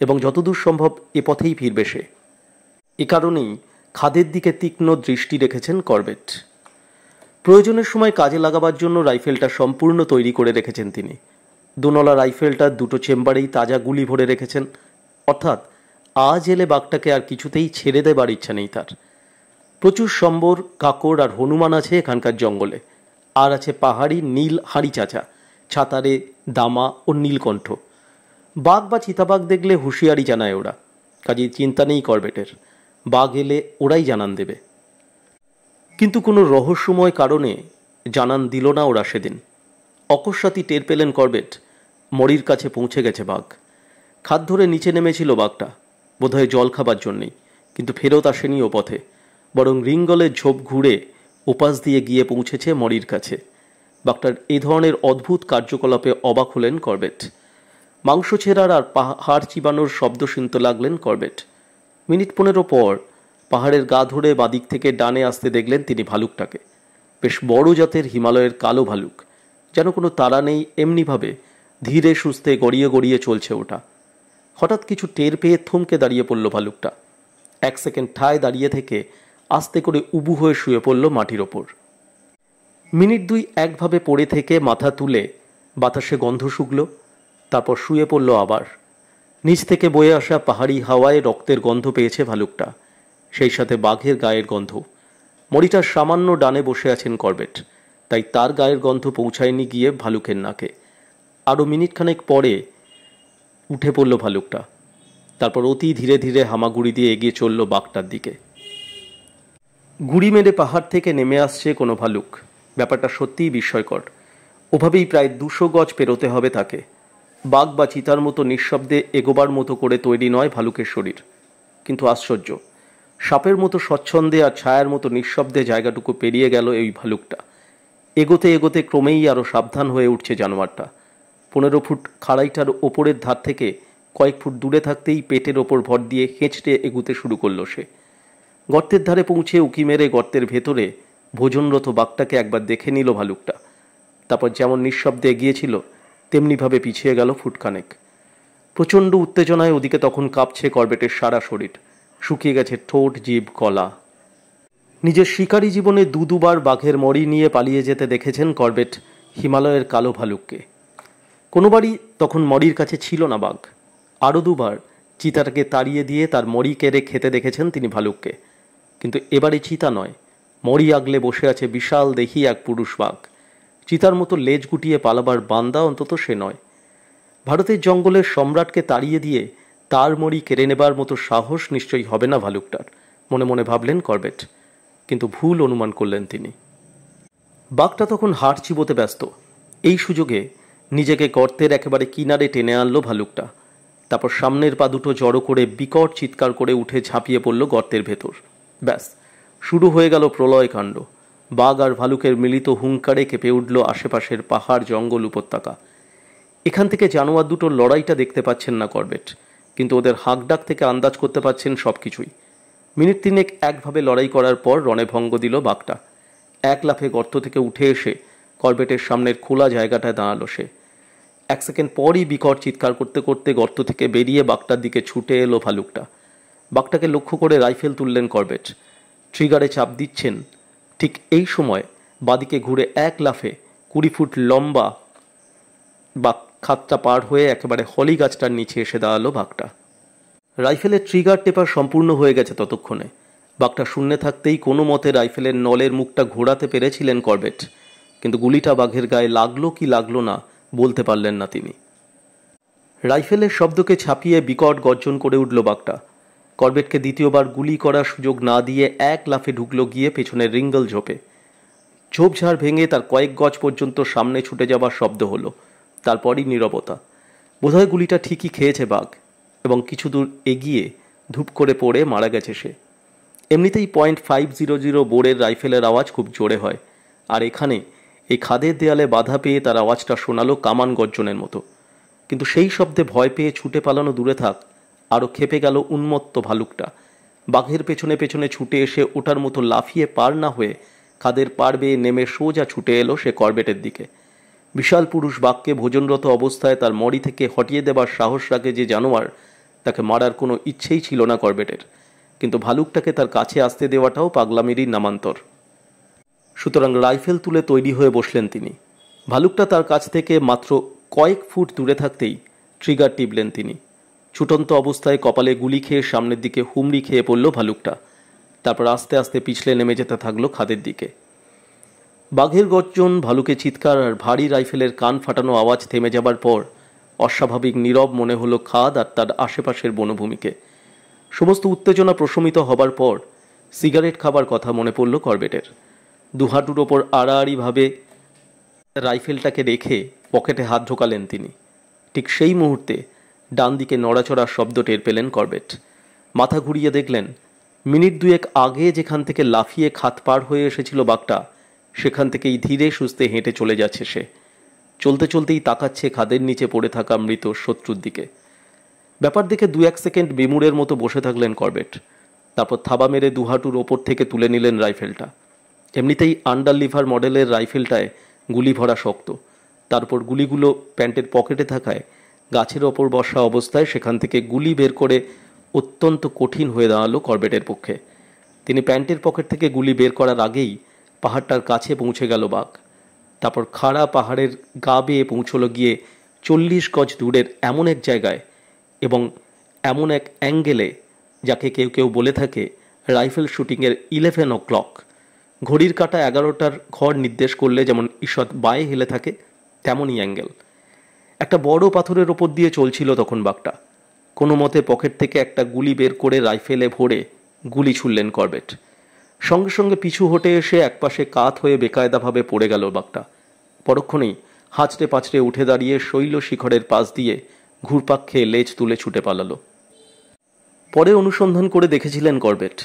এবং যতদূর সম্ভব এ পথেই ফিরবে সে। এ কারণেই খাদের দিকে তীক্ষ্ণ দৃষ্টি রেখেছেন করবেট। প্রয়োজনের সময় কাজে লাগাবার জন্য রাইফেলটা সম্পূর্ণ তৈরি করে রেখেছেন তিনি। দুনলা রাইফেলটা দুটো চেম্বারেই তাজা গুলি ভরে রেখেছেন, অর্থাৎ আজ এলে বাঘটাকে আর কিছুতেই ছেড়ে দেবার ইচ্ছা নেই তার। প্রচুর সম্বর, কাকড় আর হনুমান আছে এখানকার জঙ্গলে, আর আছে পাহাড়ি নীল হাঁড়ি চাচা, ছাতারে, দামা ও নীলকণ্ঠ। বাঘ বা চিতাবাঘ দেখলে হুঁশিয়ারি জানায় ওরা, কাজেই চিন্তা নেই করবেটের, বাঘ এলে ওরাই জানান দেবে। কিন্তু কোনো রহস্যময় কারণে জানান দিল না ওরা সেদিন। অকস্মাৎই টের পেলেন করবেট, মরির কাছে পৌঁছে গেছে বাঘ। খাদ ধরে নিচে নেমেছিল বাঘটা, বোধহয় জল খাবার জন্যেই, কিন্তু ফেরত আসেনি ও পথে, বরং রিঙ্গলের ঝোপ ঘুরে ওপাশ দিয়ে গিয়ে পৌঁছেছে মরির কাছে। বাঘটার এ ধরনের অদ্ভুত কার্যকলাপে অবাক হলেন করবেট। মাংস ছেঁড়ার আর হাড় চিবানোর শব্দ শুনতে লাগলেন করবেট। মিনিট 15 পর পাহাড়ের গা ধরে বাদিক থেকে ডানে আসতে দেখলেন তিনি ভালুকটাকে। বেশ বড় জাতের হিমালয়ের কালো ভালুক, যেন কোনো তাড়া নেই এমনিভাবে ধীরে সুস্থে গড়িয়ে গড়িয়ে চলছে ওটা। হঠাৎ কিছু টের পেয়ে থমকে দাঁড়িয়ে পড়ল ভালুকটা। 1 সেকেন্ড ঠায় দাঁড়িয়ে থেকে আস্তে করে উবু হয়ে শুয়ে পড়ল মাটির ওপর। মিনিট 2 একভাবে পড়ে থেকে মাথা তুলে বাতাসে গন্ধ শুকল, তারপর শুয়ে পড়ল আবার। নিচ থেকে বয়ে আসা পাহাড়ি হাওয়ায় রক্তের গন্ধ পেয়েছে ভালুকটা, সেই সাথে বাঘের গায়ের গন্ধ। মরিটার সামান্য ডানে বসে আছেন করবেট, তাই তার গায়ের গন্ধ পৌঁছায়নি গিয়ে ভালুকের নাকে। আরও মিনিটখানেক পরে উঠে পড়ল ভালুকটা, তারপর অতি ধীরে ধীরে হামাগুড়ি দিয়ে এগিয়ে চলল বাঘটার দিকে। গুড়ি মেরে পাহাড় থেকে নেমে আসছে কোনো ভালুক, ব্যাপারটা সত্যিই বিস্ময়কর। ওভাবেই প্রায় 200 গজ পেরোতে হবে তাকে। বাঘ বা চিতার মতো নিঃশব্দে এগোবার মতো করে তৈরি নয় ভালুকের শরীর, কিন্তু আশ্চর্য, সাপের মতো স্বচ্ছন্দে আর ছায়ার মতো নিঃশব্দে জায়গাটুকু পেরিয়ে গেল এই ভালুকটা। এগোতে এগোতে ক্রমেই আরও সাবধান হয়ে উঠছে জানোয়ারটা। 15 ফুট খাড়াইটার ওপরের ধার থেকে কয়েক ফুট দূরে থাকতেই পেটের ওপর ভর দিয়ে হেঁচড়ে এগুতে শুরু করলো সে। গর্তের ধারে পৌঁছে উকি মেরে গর্তের ভেতরে ভোজনরত বাঘটাকে একবার দেখে নিল ভালুকটা। তারপর যেমন নিঃশব্দে এগিয়েছিল তেমনিভাবে পিছিয়ে গেল ফুটখানেক। প্রচণ্ড উত্তেজনায় ওদিকে তখন কাঁপছে করবেটের সারা শরীর, শুকিয়ে গেছে ঠোঁট, জিভ, গলা। নিজের শিকারী জীবনে দুবার বাঘের মরি নিয়ে পালিয়ে যেতে দেখেছেন করবেট হিমালয়ের কালো ভালুককে। কোনোবারই তখন মরির কাছে ছিল না বাঘ। আরও 2 বার চিতাটাকে তাড়িয়ে দিয়ে তার মরি কেড়ে খেতে দেখেছেন তিনি ভালুককে। কিন্তু এবারে চিতা নয়, মরি আগলে বসে আছে বিশাল দেহি এক পুরুষ বাঘ। চিতার মতো লেজ গুটিয়ে পালাবার বান্দা অন্তত সে নয়। ভারতের জঙ্গলের সম্রাটকে তাড়িয়ে দিয়ে তার মরি কেড়ে নেবার মতো সাহস নিশ্চয়ই হবে না ভালুকটার, মনে মনে ভাবলেন করবেট। কিন্তু ভুল অনুমান করলেন তিনি। বাঘটা তখন হাড় চিবোতে ব্যস্ত। এই সুযোগে নিজেকে গর্তের একেবারে কিনারে টেনে আনলো ভালুকটা। তারপর সামনের পা দুটো জড়ো করে বিকট চিৎকার করে উঠে ঝাঁপিয়ে পড়ল গর্তের ভেতর। ব্যাস, শুরু হয়ে গেল প্রলয় কাণ্ড। বাঘ আর ভালুকের মিলিত হুঙ্কারে কেঁপে উঠল আশেপাশের পাহাড়, জঙ্গল, উপত্যকা। এখান থেকে জানোয়ার দুটোর লড়াইটা দেখতে পাচ্ছেন না করবেট, কিন্তু ওদের হাঁকডাক থেকে আন্দাজ করতে পারছেন সব কিছুই। মিনিট 3 একভাবে লড়াই করার পর রণে ভঙ্গ দিল বাঘটা। 1 লাফে গর্ত থেকে উঠে এসে করবেটের সামনের খোলা জায়গাটায় দাঁড়ালো সে। 1 সেকেন্ড পরই বিকট চিৎকার করতে করতে গর্ত থেকে বেরিয়ে বাঘটার দিকে ছুটে এলো ভালুকটা। বাঘটাকে লক্ষ্য করে রাইফেল তুললেন করবেট, ট্রিগারে চাপ দিচ্ছেন। ঠিক এই সময় বাদিকে ঘুরে 1 লাফে 20 ফুট লম্বা বাঘ খাতটা পার হয়ে একেবারে হলি গাছটার নিচে এসে দাঁড়ালো বাঘটা। রাইফেলের ট্রিগার টেপার সম্পূর্ণ হয়ে গেছে ততক্ষণে। বাঘটা শূন্যে থাকতেই কোনো মতে রাইফেলের নলের মুখটা ঘোরাতে পেরেছিলেন করবেট, কিন্তু গুলিটা বাঘের গায়ে লাগলো কি লাগলো না বলতে পারলেন না তিনি। রাইফেলের শব্দকে ছাপিয়ে বিকট গর্জন করে উঠল বাঘটা। করবেটকে দ্বিতীয়বার গুলি করার সুযোগ না দিয়ে 1 লাফে ঢুকলো গিয়ে পেছনের রিঙ্গল ঝোপে। ঝোপঝাড় ভেঙে তার কয়েক গজ পর্যন্ত সামনে ছুটে যাবার শব্দ হলো। তারপরই নীরবতা। বোধহয় গুলিটা ঠিকই খেয়েছে বাঘ, এবং কিছু দূর এগিয়ে ধূপ করে পড়ে মারা গেছে সে। এমনিতেই .500 বোরের রাইফেলের আওয়াজ খুব জোরে হয়, আর এখানে এই খাদের দেয়ালে বাধা পেয়ে তার আওয়াজটা শোনালো কামান গর্জনের মতো। কিন্তু সেই শব্দে ভয় পেয়ে ছুটে পালানো দূরে থাক, আরও ক্ষেপে গেল উন্মত্ত ভালুকটা। বাঘের পেছনে পেছনে ছুটে এসে ওটার মতো লাফিয়ে পার না হয়ে খাদের পার বেয়ে নেমে সোজা ছুটে এলো সে করবেটের দিকে। বিশাল পুরুষ বাঘকে ভোজনরত অবস্থায় তার মরি থেকে হটিয়ে দেবার সাহস রাখে যে জানোয়ার, তাকে মারার কোনো ইচ্ছেই ছিল না করবেটের। কিন্তু ভালুকটাকে তার কাছে আসতে দেওয়াটাও পাগলামিরই নামান্তর। সুতরাং রাইফেল তুলে তৈরি হয়ে বসলেন তিনি। ভালুকটা তার কাছ থেকে মাত্র কয়েক ফুট দূরে থাকতেই ট্রিগার টিপলেন তিনি। ছুটন্ত অবস্থায় কপালে গুলি খেয়ে সামনের দিকে হুমড়ি খেয়ে পড়ল ভালুকটা। তারপর আস্তে আস্তে পিছলে নেমে যেতে থাকলো খাদের দিকে। বাঘের গর্জন, ভালুকের চিৎকার আর ভারী রাইফেলের কান ফাটানো আওয়াজ থেমে যাবার পর অস্বাভাবিক নীরব মনে হলো খাদ আর তার আশেপাশের বনভূমিকে। সমস্ত উত্তেজনা প্রশমিত হবার পর সিগারেট খাবার কথা মনে পড়ল করবেটের। দুহাঁটুর ওপর আড়াআড়িভাবে রাইফেলটাকে রেখে পকেটে হাত ঢোকালেন তিনি। ঠিক সেই মুহূর্তে ডান দিকে নড়াচড়ার শব্দ টের পেলেন করবেট। মাথা ঘুরিয়ে দেখলেন মিনিট দুয়েক আগে যেখান থেকে লাফিয়ে খাত পার হয়ে এসেছিল বাঘটা, সেখান থেকেই ধীরে সুস্থে হেঁটে চলে যাচ্ছে সে। চলতে চলতেই তাকাচ্ছে খাদের নিচে পড়ে থাকা মৃত শত্রুর দিকে। ব্যাপার দেখে 2-1 সেকেন্ড বিমূঢ়ের মতো বসে থাকলেন করবেট। তারপর থাবা মেরে দুহাঁটুর ওপর থেকে তুলে নিলেন রাইফেলটা। এমনিতেই আন্ডার লিভার মডেলের রাইফেলটায় গুলি ভরা শক্ত, তারপর গুলিগুলো প্যান্টের পকেটে থাকায় গাছের ওপর বসা অবস্থায় সেখান থেকে গুলি বের করে অত্যন্ত কঠিন হয়ে দাঁড়ালো করবেটের পক্ষে। তিনি প্যান্টের পকেট থেকে গুলি বের করার আগেই পাহাড়টার কাছে পৌঁছে গেল বাঘ। তারপর খাড়া পাহাড়ের গা বেয়ে পৌঁছলো গিয়ে 40 গজ দূরের এমন এক জায়গায় এবং এমন এক অ্যাঙ্গেলে যাকে কেউ কেউ বলে থাকে রাইফেল শুটিংয়ের 11 o'clock। ঘড়ির কাঁটা 11টার ঘর নির্দেশ করলে যেমন ঈষৎ বায়ে হেলে থাকে, তেমনই অ্যাঙ্গেল। একটা বড় পাথরের ওপর দিয়ে চলছিল তখন বাঘটা। কোনো মতে পকেট থেকে একটা গুলি বের করে রাইফেলে ভরে গুলি ছুড়লেন করবেট। সঙ্গে সঙ্গে পিছু হটে এসে একপাশে কাত হয়ে বেকায়দাভাবে পড়ে গেল বাঘটা। পরক্ষণেই হাঁচড়ে পাঁচড়ে উঠে দাঁড়িয়ে শৈল শিখরের পাশ দিয়ে ঘুরপাক খেয়ে লেজ তুলে ছুটে পালালো। পরে অনুসন্ধান করে দেখেছিলেন করবেট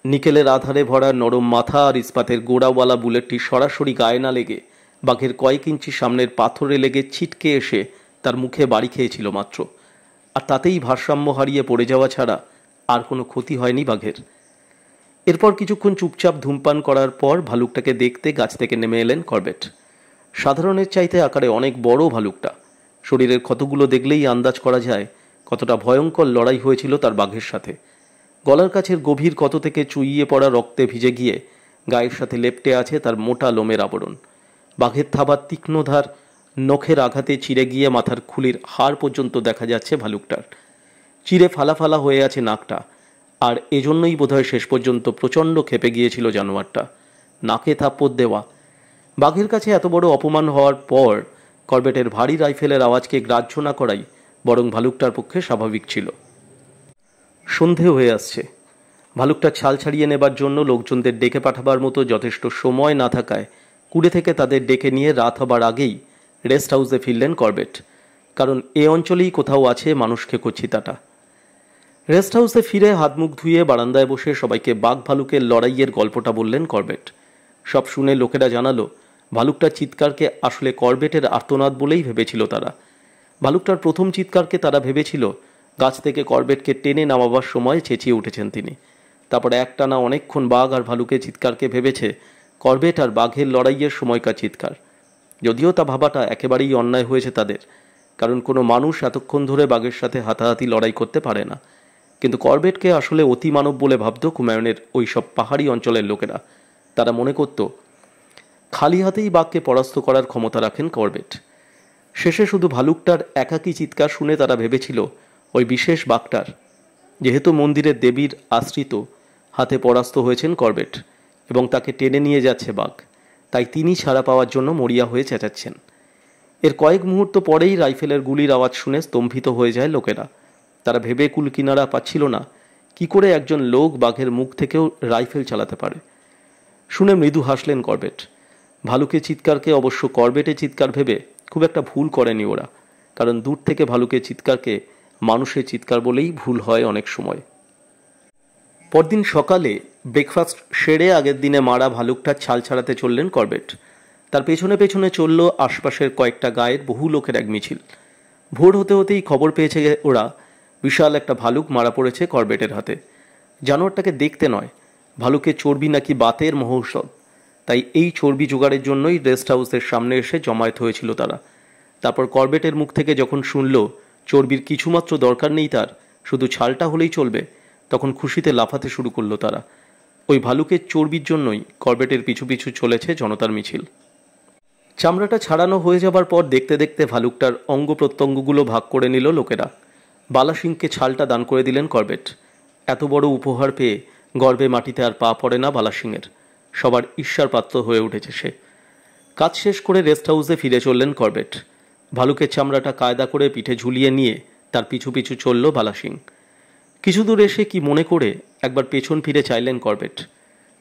নিকেলের আধারে ভরা নরম মাথা আর ইস্পাতের গোড়াওয়ালা বুলেটটি সরাসরি গায়ে না লেগে বাঘের কয়েক ইঞ্চি সামনের পাথরে লেগে ছিটকে এসে তার মুখে বাড়ি খেয়েছিল মাত্র, আর তাতেই ভারসাম্য হারিয়ে পড়ে যাওয়া ছাড়া আর কোনো ক্ষতি হয়নি বাঘের। এরপর কিছুক্ষণ চুপচাপ ধূমপান করার পর ভালুকটাকে দেখতে গাছ থেকে নেমে এলেন করবেট। সাধারণের চাইতে আকারে অনেক বড় ভালুকটা। শরীরের ক্ষতগুলো দেখলেই আন্দাজ করা যায় কতটা ভয়ঙ্কর লড়াই হয়েছিল তার বাঘের সাথে। গলার কাছের গভীর ক্ষত থেকে চুইয়ে পড়া রক্তে ভিজে গিয়ে গায়ের সাথে লেপ্টে আছে তার মোটা লোমের আবরণ। বাঘের থাবার তীক্ষ্ণ ধার নখের আঘাতে চিরে গিয়ে মাথার খুলির হাড় পর্যন্ত দেখা যাচ্ছে ভালুকটার। চিরে ফালা ফালা হয়ে আছে নাকটা, আর এজন্যই বোধহয় শেষ পর্যন্ত প্রচণ্ড ক্ষেপে গিয়েছিল জানোয়ারটা। নাকে থাপ্পড় দেওয়া। বাঘের কাছে এত বড় অপমান হওয়ার পর করবেটের ভারী রাইফেলের আওয়াজকে গ্রাহ্য না করাই বরং ভালুকটার পক্ষে স্বাভাবিক ছিল। সন্ধে হয়ে আসছে। ভালুকটা ছাল ছাড়িয়ে নেবার জন্য লোকজনদের ডেকে পাঠাবার মতো যথেষ্ট সময় না থাকায় কুড়ে থেকে তাদের ডেকে নিয়ে রাত হবার আগেই রেস্ট হাউসে ফিরলেন করবেট, কারণ এ অঞ্চলেই কোথাও আছে মানুষ খেকোচ্ছিতাটা। রেস্ট হাউসে ফিরে হাত মুখ ধুয়ে বারান্দায় বসে সবাইকে বাঘ ভালুকের লড়াইয়ের গল্পটা বললেন করবেট। সব শুনে লোকেরা জানালো ভালুকটার চিৎকারকে আসলে করবেটের আর্তনাদ বলেই ভেবেছিল তারা। ভালুকটার প্রথম চিৎকারকে তারা ভেবেছিল গাছ থেকে করবেটকে টেনে নামাবার সময় চেঁচিয়ে উঠেছেন তিনি। তারপরে একটানা অনেকক্ষণ বাঘ আর ভালুকের চিৎকারকে ভেবেছে করবেট আর বাঘের লড়াইয়ের সময়কার চিৎকার। যদিও তা ভাবাটা একেবারেই অন্যায় হয়েছে তাদের, কারণ কোনো মানুষ এতক্ষণ ধরে বাঘের সাথে হাতাহাতি লড়াই করতে পারে না। কিন্তু করবেটকে আসলে অতি মানব বলে ভাবত কুমায়ুনের ওই সব পাহাড়ি অঞ্চলের লোকেরা। তারা মনে করত খালি হাতেই বাঘকে পরাস্ত করার ক্ষমতা রাখেন করবেট। শেষে শুধু ভালুকটার একাকী চিৎকার শুনে তারা ভেবেছিল ওই বিশেষ বাঘটার, যেহেতু মন্দিরের দেবীর আশ্রিত, হাতে পরাস্ত হয়েছেন করবেট এবং তাকে টেনে নিয়ে যাচ্ছে বাঘ, তাই তিনি ছাড়া পাওয়ার জন্য মরিয়া হয়ে চেঁচাচ্ছেন। এর কয়েক মুহূর্ত পরেই রাইফেলের গুলির আওয়াজ শুনে স্তম্ভিত হয়ে যায় লোকেরা। তারা ভেবে কুল কিনারা পাচ্ছিল না কি করে একজন লোক বাঘের মুখ থেকেও রাইফেল চালাতে পারে। শুনে মৃদু হাসলেন করবেট। ভালুকের চিৎকারকে অবশ্য করবেটের চিৎকার ভেবে খুব একটা ভুল করেনি ওরা, কারণ দূর থেকে ভালুকের চিৎকারকে মানুষের চিৎকার বলেই ভুল হয় অনেক সময়। পরদিন সকালে ব্রেকফাস্ট সেরে আগের দিনে মারা ভালুকটার ছাল ছাড়াতে চললেন করবেট। তার পেছনে পেছনে চলল আশপাশের কয়েকটা গায়ের বহু লোকের এক মিছিল। ভোর হতে হতেই খবর পেয়েছে ওরা বিশাল একটা ভালুক মারা পড়েছে করবেটের হাতে। জানোয়ারটাকে দেখতে নয়, ভালুকের চর্বি নাকি বাতের মহৌষধ, তাই এই চর্বি জোগাড়ের জন্যই রেস্ট হাউসের সামনে এসে জমায়েত হয়েছিল তারা। তারপর করবেটের মুখ থেকে যখন শুনল চর্বির কিছুমাত্র দরকার নেই তার, শুধু ছালটা হলেই চলবে, তখন খুশিতে লাফাতে শুরু করলো তারা। ওই ভালুকের চর্বির জন্যই করবেটের পিছু পিছু চলেছে জনতার মিছিল। চামড়াটা ছাড়ানো হয়ে যাবার পর দেখতে দেখতে ভালুকটার অঙ্গ প্রত্যঙ্গগুলো ভাগ করে নিল লোকেরা। বালা সিংকে ছালটা দান করে দিলেন করবেট। এত বড় উপহার পেয়ে গর্বে মাটিতে আর পা পড়ে না বালা সিংয়ের। সবার ঈর্ষার পাত্র হয়ে উঠেছে সে। কাজ শেষ করে রেস্ট হাউসে ফিরে চললেন করবেট। ভালুকের চামড়াটা কায়দা করে পিঠে ঝুলিয়ে নিয়ে তার পিছু পিছু চলল বালা সিং। কিছু দূর এসে কি মনে করে একবার পেছন ফিরে চাইলেন করবেট।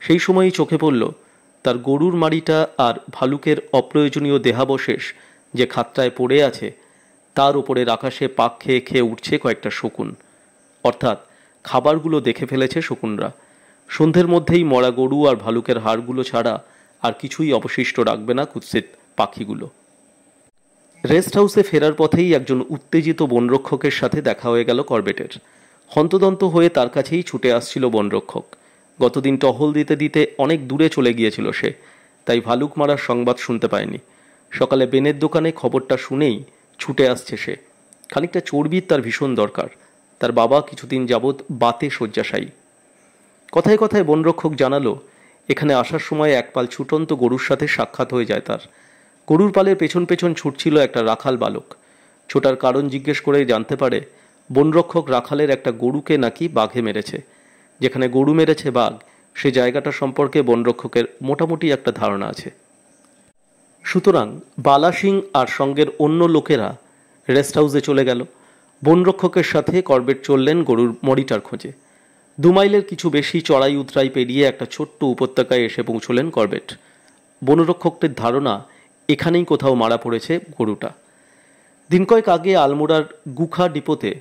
সেই সময়ই চোখে পড়ল তার গরুর মাড়িটা আর ভালুকের অপ্রয়োজনীয় দেহাবশেষ যে খাতটায় পড়ে আছে তার উপরের আকাশে পাক খেয়ে খেয়ে উঠছে কয়েকটা শকুন। অর্থাৎ খাবারগুলো দেখে ফেলেছে শকুনরা। সন্ধ্যের মধ্যেই মরা গরু আর ভালুকের হাড়গুলো ছাড়া আর কিছুই অবশিষ্ট রাখবে না কুৎসিত পাখিগুলো। রেস্ট হাউসে ফেরার পথেই একজন উত্তেজিত বনরক্ষকের সাথে দেখা হয়ে গেল করবেটের। হন্তদন্ত হয়ে তার কাছেই ছুটে আসছিল বনরক্ষক। গতদিন টহল দিতে দিতে অনেক দূরে চলে গিয়েছিল সে, তাই ভালুক মারার সংবাদ শুনতে পায়নি। সকালে বেনের দোকানে খবরটা শুনেই ছুটে আসছে সে। খানিকটা চর্বির তার ভীষণ দরকার। তার বাবা কিছুদিন যাবৎ বাতে শয্যাশায়ী। কথায় কথায় বনরক্ষক জানালো এখানে আসার সময় এক পাল ছুটন্ত গরুর সাথে সাক্ষাৎ হয়ে যায় তার। গরুর পালের পেছন পেছন ছুটছিল একটা রাখাল বালক। ছোটার কারণ জিজ্ঞেস করে জানতে পারে বনরক্ষক রাখালের একটা গরুকে নাকি বাঘে মেরেছে। যেখানে গরু মেরেছে বাঘ, সে জায়গাটা সম্পর্কে বনরক্ষকের মোটামুটি একটা ধারণা আছে। সুতরাং বালা সিং আর সঙ্গের অন্য লোকেরা রেস্ট হাউসে চলে গেল। বনরক্ষকের সাথে করবেট চললেন গরুর মরিটার খোঁজে। 2 মাইলের কিছু বেশি চড়াই উতরাই পেরিয়ে একটা ছোট্ট উপত্যকায় এসে পৌঁছলেন করবেট। বনরক্ষকদের ধারণা এখানেই কোথাও মারা পড়েছে গরুটা। দিন কয়েক আগে আলমোড়ার গুখা ডিপোতে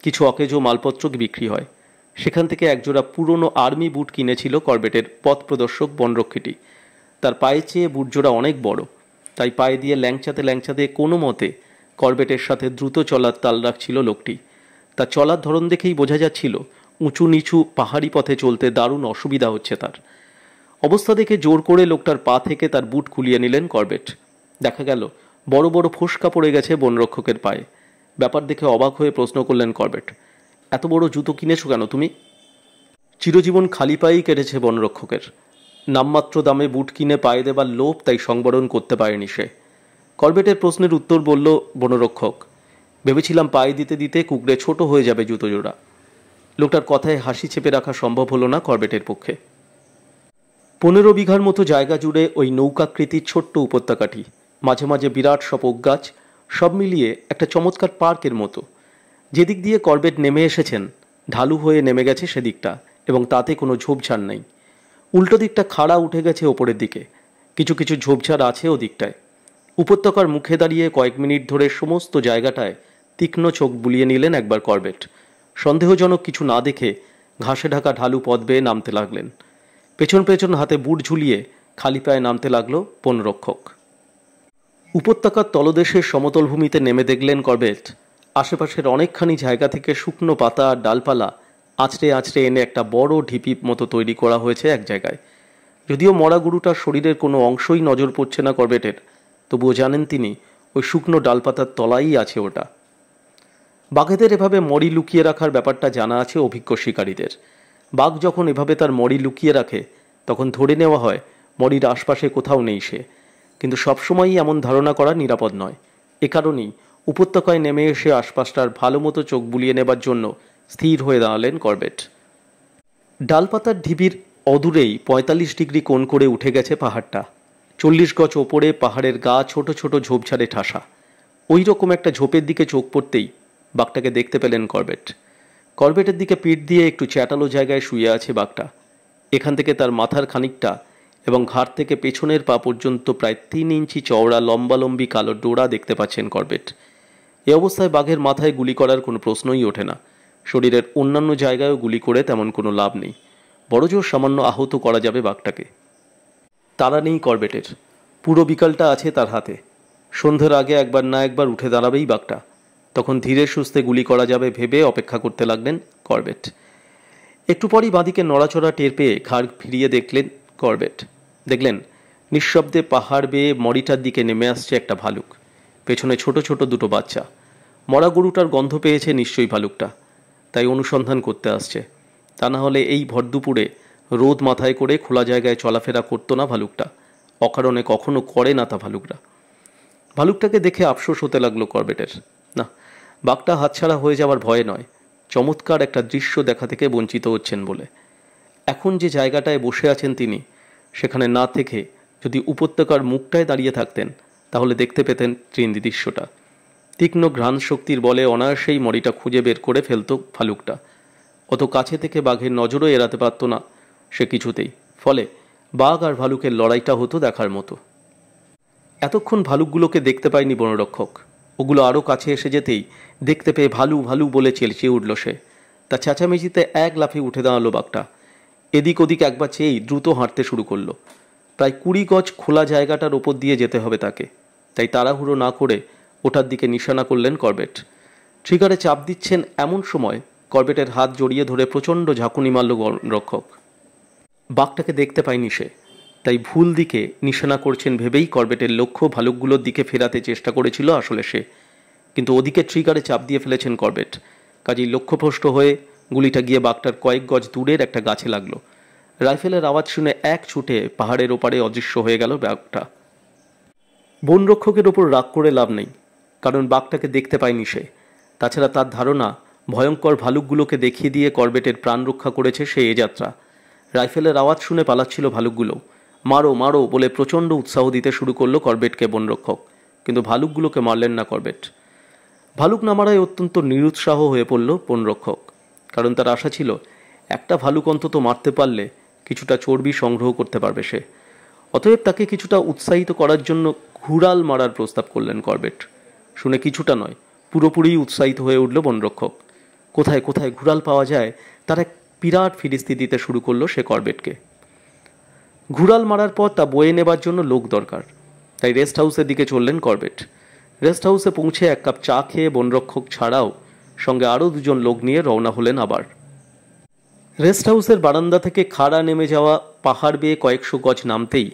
কিছু অকেজো মালপত্র বিক্রি হয়। সেখান থেকে একজোড়া পুরনো আর্মি বুট কিনেছিল করবেটের পথ প্রদর্শক বনরক্ষীটি। তার পায়ে চেয়ে বুটজোড়া অনেক বড়, তাই পায়ে দিয়ে ল্যাংচাতে ল্যাংচাতে কোনো মতে করবেটের সাথে দ্রুত চলার তাল রাখছিল লোকটি। তার চলার ধরন দেখেই বোঝা যাচ্ছিল উঁচু নিচু পাহাড়ি পথে চলতে দারুণ অসুবিধা হচ্ছে তার। অবস্থা দেখে জোর করে লোকটার পা থেকে তার বুট খুলিয়ে নিলেন করবেট। দেখা গেল বড় বড় ফোস্কা পড়ে গেছে বনরক্ষকের পায়ে। ব্যাপার দেখে অবাক হয়ে প্রশ্ন করলেন করবেট, এত বড় জুতো কিনেছো কেন তুমি? চিরজীবন খালি পায়েই কেটেছে বনরক্ষকের। নামমাত্র দামে বুট কিনে পায়ে দেবার লোভ তাই সংবরণ করতে পারেনি সে। করবেটের প্রশ্নের উত্তর বলল বনরক্ষক, ভেবেছিলাম পায়ে দিতে দিতে কুকড়ে ছোট হয়ে যাবে জুতো জোড়া। লোকটার কথায় হাসি চেপে রাখা সম্ভব হলো না করবেটের পক্ষে। 15 বিঘার মতো জায়গা জুড়ে ওই নৌকাকৃতির ছোট্ট উপত্যকাটি। মাঝে মাঝে বিরাট সব ওক গাছ, সব মিলিয়ে একটা চমৎকার পার্কের মতো। যেদিক দিয়ে করবেট নেমে এসেছেন ঢালু হয়ে নেমে গেছে সেদিকটা, এবং তাতে কোনো ঝোপঝাড় নেই। উল্টো দিকটা খাড়া উঠে গেছে ওপরের দিকে। কিছু কিছু ঝোপঝাড় আছে ওদিকটায়। উপত্যকার মুখে দাঁড়িয়ে কয়েক মিনিট ধরে সমস্ত জায়গাটায় তীক্ষ্ণ চোখ বুলিয়ে নিলেন একবার করবেট। সন্দেহজনক কিছু না দেখে ঘাসে ঢাকা ঢালু পথ বেয়ে নামতে লাগলেন। পেছন পেছন হাতে বুট ঝুলিয়ে খালি পায়ে নামতে লাগলো বনরক্ষক। উপত্যকার তলদেশের সমতল ভূমিতে নেমে দেখলেন করবেট আশেপাশের অনেকখানি জায়গা থেকে শুকনো পাতা আর ডালপালা আঁচড়ে আঁচড়ে এনে একটা বড় ঢিপি মতো তৈরি করা হয়েছে এক জায়গায়। যদিও মরা গরুটার শরীরের কোনো অংশই নজর পড়ছে না করবেটের, তবুও জানেন তিনি ওই শুকনো ডালপাতার তলায়ই আছে ওটা। বাঘেদের এভাবে মরি লুকিয়ে রাখার ব্যাপারটা জানা আছে অভিজ্ঞ শিকারীদের। বাঘ যখন এভাবে তার মরি লুকিয়ে রাখে তখন ধরে নেওয়া হয় মরির আশপাশে কোথাও নেই সে। কিন্তু সবসময়ই এমন ধারণা করা নিরাপদ নয়। এ কারণেই উপত্যকায় নেমে এসে আশপাশটার ভালো মতো চোখ বুলিয়ে নেবার জন্য স্থির হয়ে দাঁড়ালেন করবেট। ডালপাতার ঢিবির অদূরেই 45 ডিগ্রি কোণ করে উঠে গেছে পাহাড়টা। 40 গজ ওপরে পাহাড়ের গা ছোট ছোট ঝোপঝাড়ে ঠাসা। ওই রকম একটা ঝোপের দিকে চোখ পড়তেই বাঘটাকে দেখতে পেলেন করবেট। করবেটের দিকে পিঠ দিয়ে একটু চ্যাটালো জায়গায় শুয়ে আছে বাঘটা। এখান থেকে তার মাথার খানিকটা এবং ঘাড় থেকে পেছনের পা পর্যন্ত প্রায় 3 ইঞ্চি চওড়া লম্বালম্বি কালো ডোরা দেখতে পাচ্ছেন করবেট। এ অবস্থায় বাঘের মাথায় গুলি করার কোনো প্রশ্নই ওঠে না। শরীরের অন্যান্য জায়গায়ও গুলি করে তেমন কোনো লাভ নেই। বড়জোর সামান্য আহত করা যাবে বাঘটাকে। তারা নেই করবেটের। পুরো বিকালটা আছে তার হাতে। সন্ধ্যের আগে একবার না একবার উঠে দাঁড়াবেই বাঘটা। তখন ধীরে সুস্থে গুলি করা যাবে ভেবে অপেক্ষা করতে লাগলেন করবেট। একটু পরই বাঁদিকে নড়াচড়া টের পেয়ে ঘাড় ফিরিয়ে দেখলেন করবেট। দেখলেন নিঃশব্দে পাহাড় বেয়ে মরিটার দিকে নেমে আসছে একটা ভালুক। পেছনে ছোট ছোট দুটো বাচ্চা। মরা গরুটার গন্ধ পেয়েছে নিশ্চয়ই ভালুকটা, তাই অনুসন্ধান করতে আসছে। তা না হলে এই ভর দুপুরে রোদ মাথায় করে খোলা জায়গায় চলাফেরা করতো না ভালুকটা। অকারণে কখনো করে না তা ভালুকরা। ভালুকটাকে দেখে আফসোস হতে লাগলো করবেটের। না, বাঘটা হাতছাড়া হয়ে যাওয়ার ভয়ে নয়, চমৎকার একটা দৃশ্য দেখা থেকে বঞ্চিত হচ্ছেন বলে। এখন যে জায়গাটায় বসে আছেন তিনি, সেখানে না থেকে যদি উপত্যকার মুখটায় দাঁড়িয়ে থাকতেন তাহলে দেখতে পেতেন ত্রিন্দি দৃশ্যটা। তীক্ষ্ণ ঘ্রাণ শক্তির বলে অনায়াসেই মরিটা খুঁজে বের করে ফেলত ভালুকটা। অত কাছে থেকে বাঘের নজরও এড়াতে পারত না সে কিছুতেই। ফলে বাঘ আর ভালুকের লড়াইটা হতো দেখার মতো। এতক্ষণ ভালুকগুলোকে দেখতে পায়নি বনরক্ষক। ওগুলো আরও কাছে এসে যেতেই দেখতে পেয়ে ভালু ভালু বলে চেঁচিয়ে উঠল সে। তা চেঁচামেচিতে এক লাফে উঠে দাঁড়ালো বাঘটা। এদিক ওদিক একবার চেয়েই দ্রুত হাঁটতে শুরু করলো। প্রায় 20 গজ খোলা জায়গাটার ওপর দিয়ে যেতে হবে তাকে, তাই তাড়াহুড়ো না করে ওটার দিকে নিশানা করলেন করবেট। ট্রিগারে চাপ দিচ্ছেন এমন সময় করবেটের হাত জড়িয়ে ধরে প্রচণ্ড ঝাঁকুনি মারল বনরক্ষক। বাঘটাকে দেখতে পায়নি সে, তাই ভুল দিকে নিশানা করছেন ভেবেই করবেটের লক্ষ্য ভালুকগুলোর দিকে ফেরাতে চেষ্টা করেছিল আসলে সে। কিন্তু ওদিকে ট্রিগারে চাপ দিয়ে ফেলেছেন করবেট, কাজেই লক্ষ্যভ্রষ্ট হয়ে গুলিটা গিয়ে বাঘটার কয়েক গজ দূরের একটা গাছে লাগলো। রাইফেলের আওয়াজ শুনে এক ছুটে পাহাড়ের ওপারে অদৃশ্য হয়ে গেল বাঘটা। বনরক্ষকের ওপর রাগ করে লাভ নেই, কারণ বাঘটাকে দেখতে পায়নি সে। তাছাড়া তার ধারণা ভয়ঙ্কর ভালুকগুলোকে দেখিয়ে দিয়ে করবেটের প্রাণ রক্ষা করেছে সে এ যাত্রা। রাইফেলের আওয়াজ শুনে পালাচ্ছিল ভালুকগুলো। মারো মারো বলে প্রচণ্ড উৎসাহ দিতে শুরু করলো করবেটকে বনরক্ষক, কিন্তু ভালুকগুলোকে মারলেন না করবেট। ভালুক না মারায় অত্যন্ত নিরুৎসাহ হয়ে পড়ল বনরক্ষক, কারণ তার আশা ছিল একটা ভালুক অন্তত মারতে পারলে কিছুটা চর্বি সংগ্রহ করতে পারবে সে। অতএব তাকে কিছুটা উৎসাহিত করার জন্য ঘুরাল মারার প্রস্তাব করলেন করবেট। শুনে কিছুটা নয়, পুরোপুরি উৎসাহিত হয়ে উঠল বনরক্ষক। কোথায় কোথায় ঘুরাল পাওয়া যায় তার এক বিরাট ফিরিস্তি দিতে শুরু করলো সে করবেটকে। ঘুরাল মারার পর তা বয়ে নেবার জন্য লোক দরকার, তাই রেস্ট হাউসের দিকে চললেন করবেট। রেস্ট হাউসে পৌঁছে এক কাপ চা খেয়ে বনরক্ষক ছাড়াও সঙ্গে আরও 2জন লোক নিয়ে রওনা হলেন আবার। রেস্ট হাউসের বারান্দা থেকে খাড়া নেমে যাওয়া পাহাড় বেয়ে কয়েকশো গজ নামতেই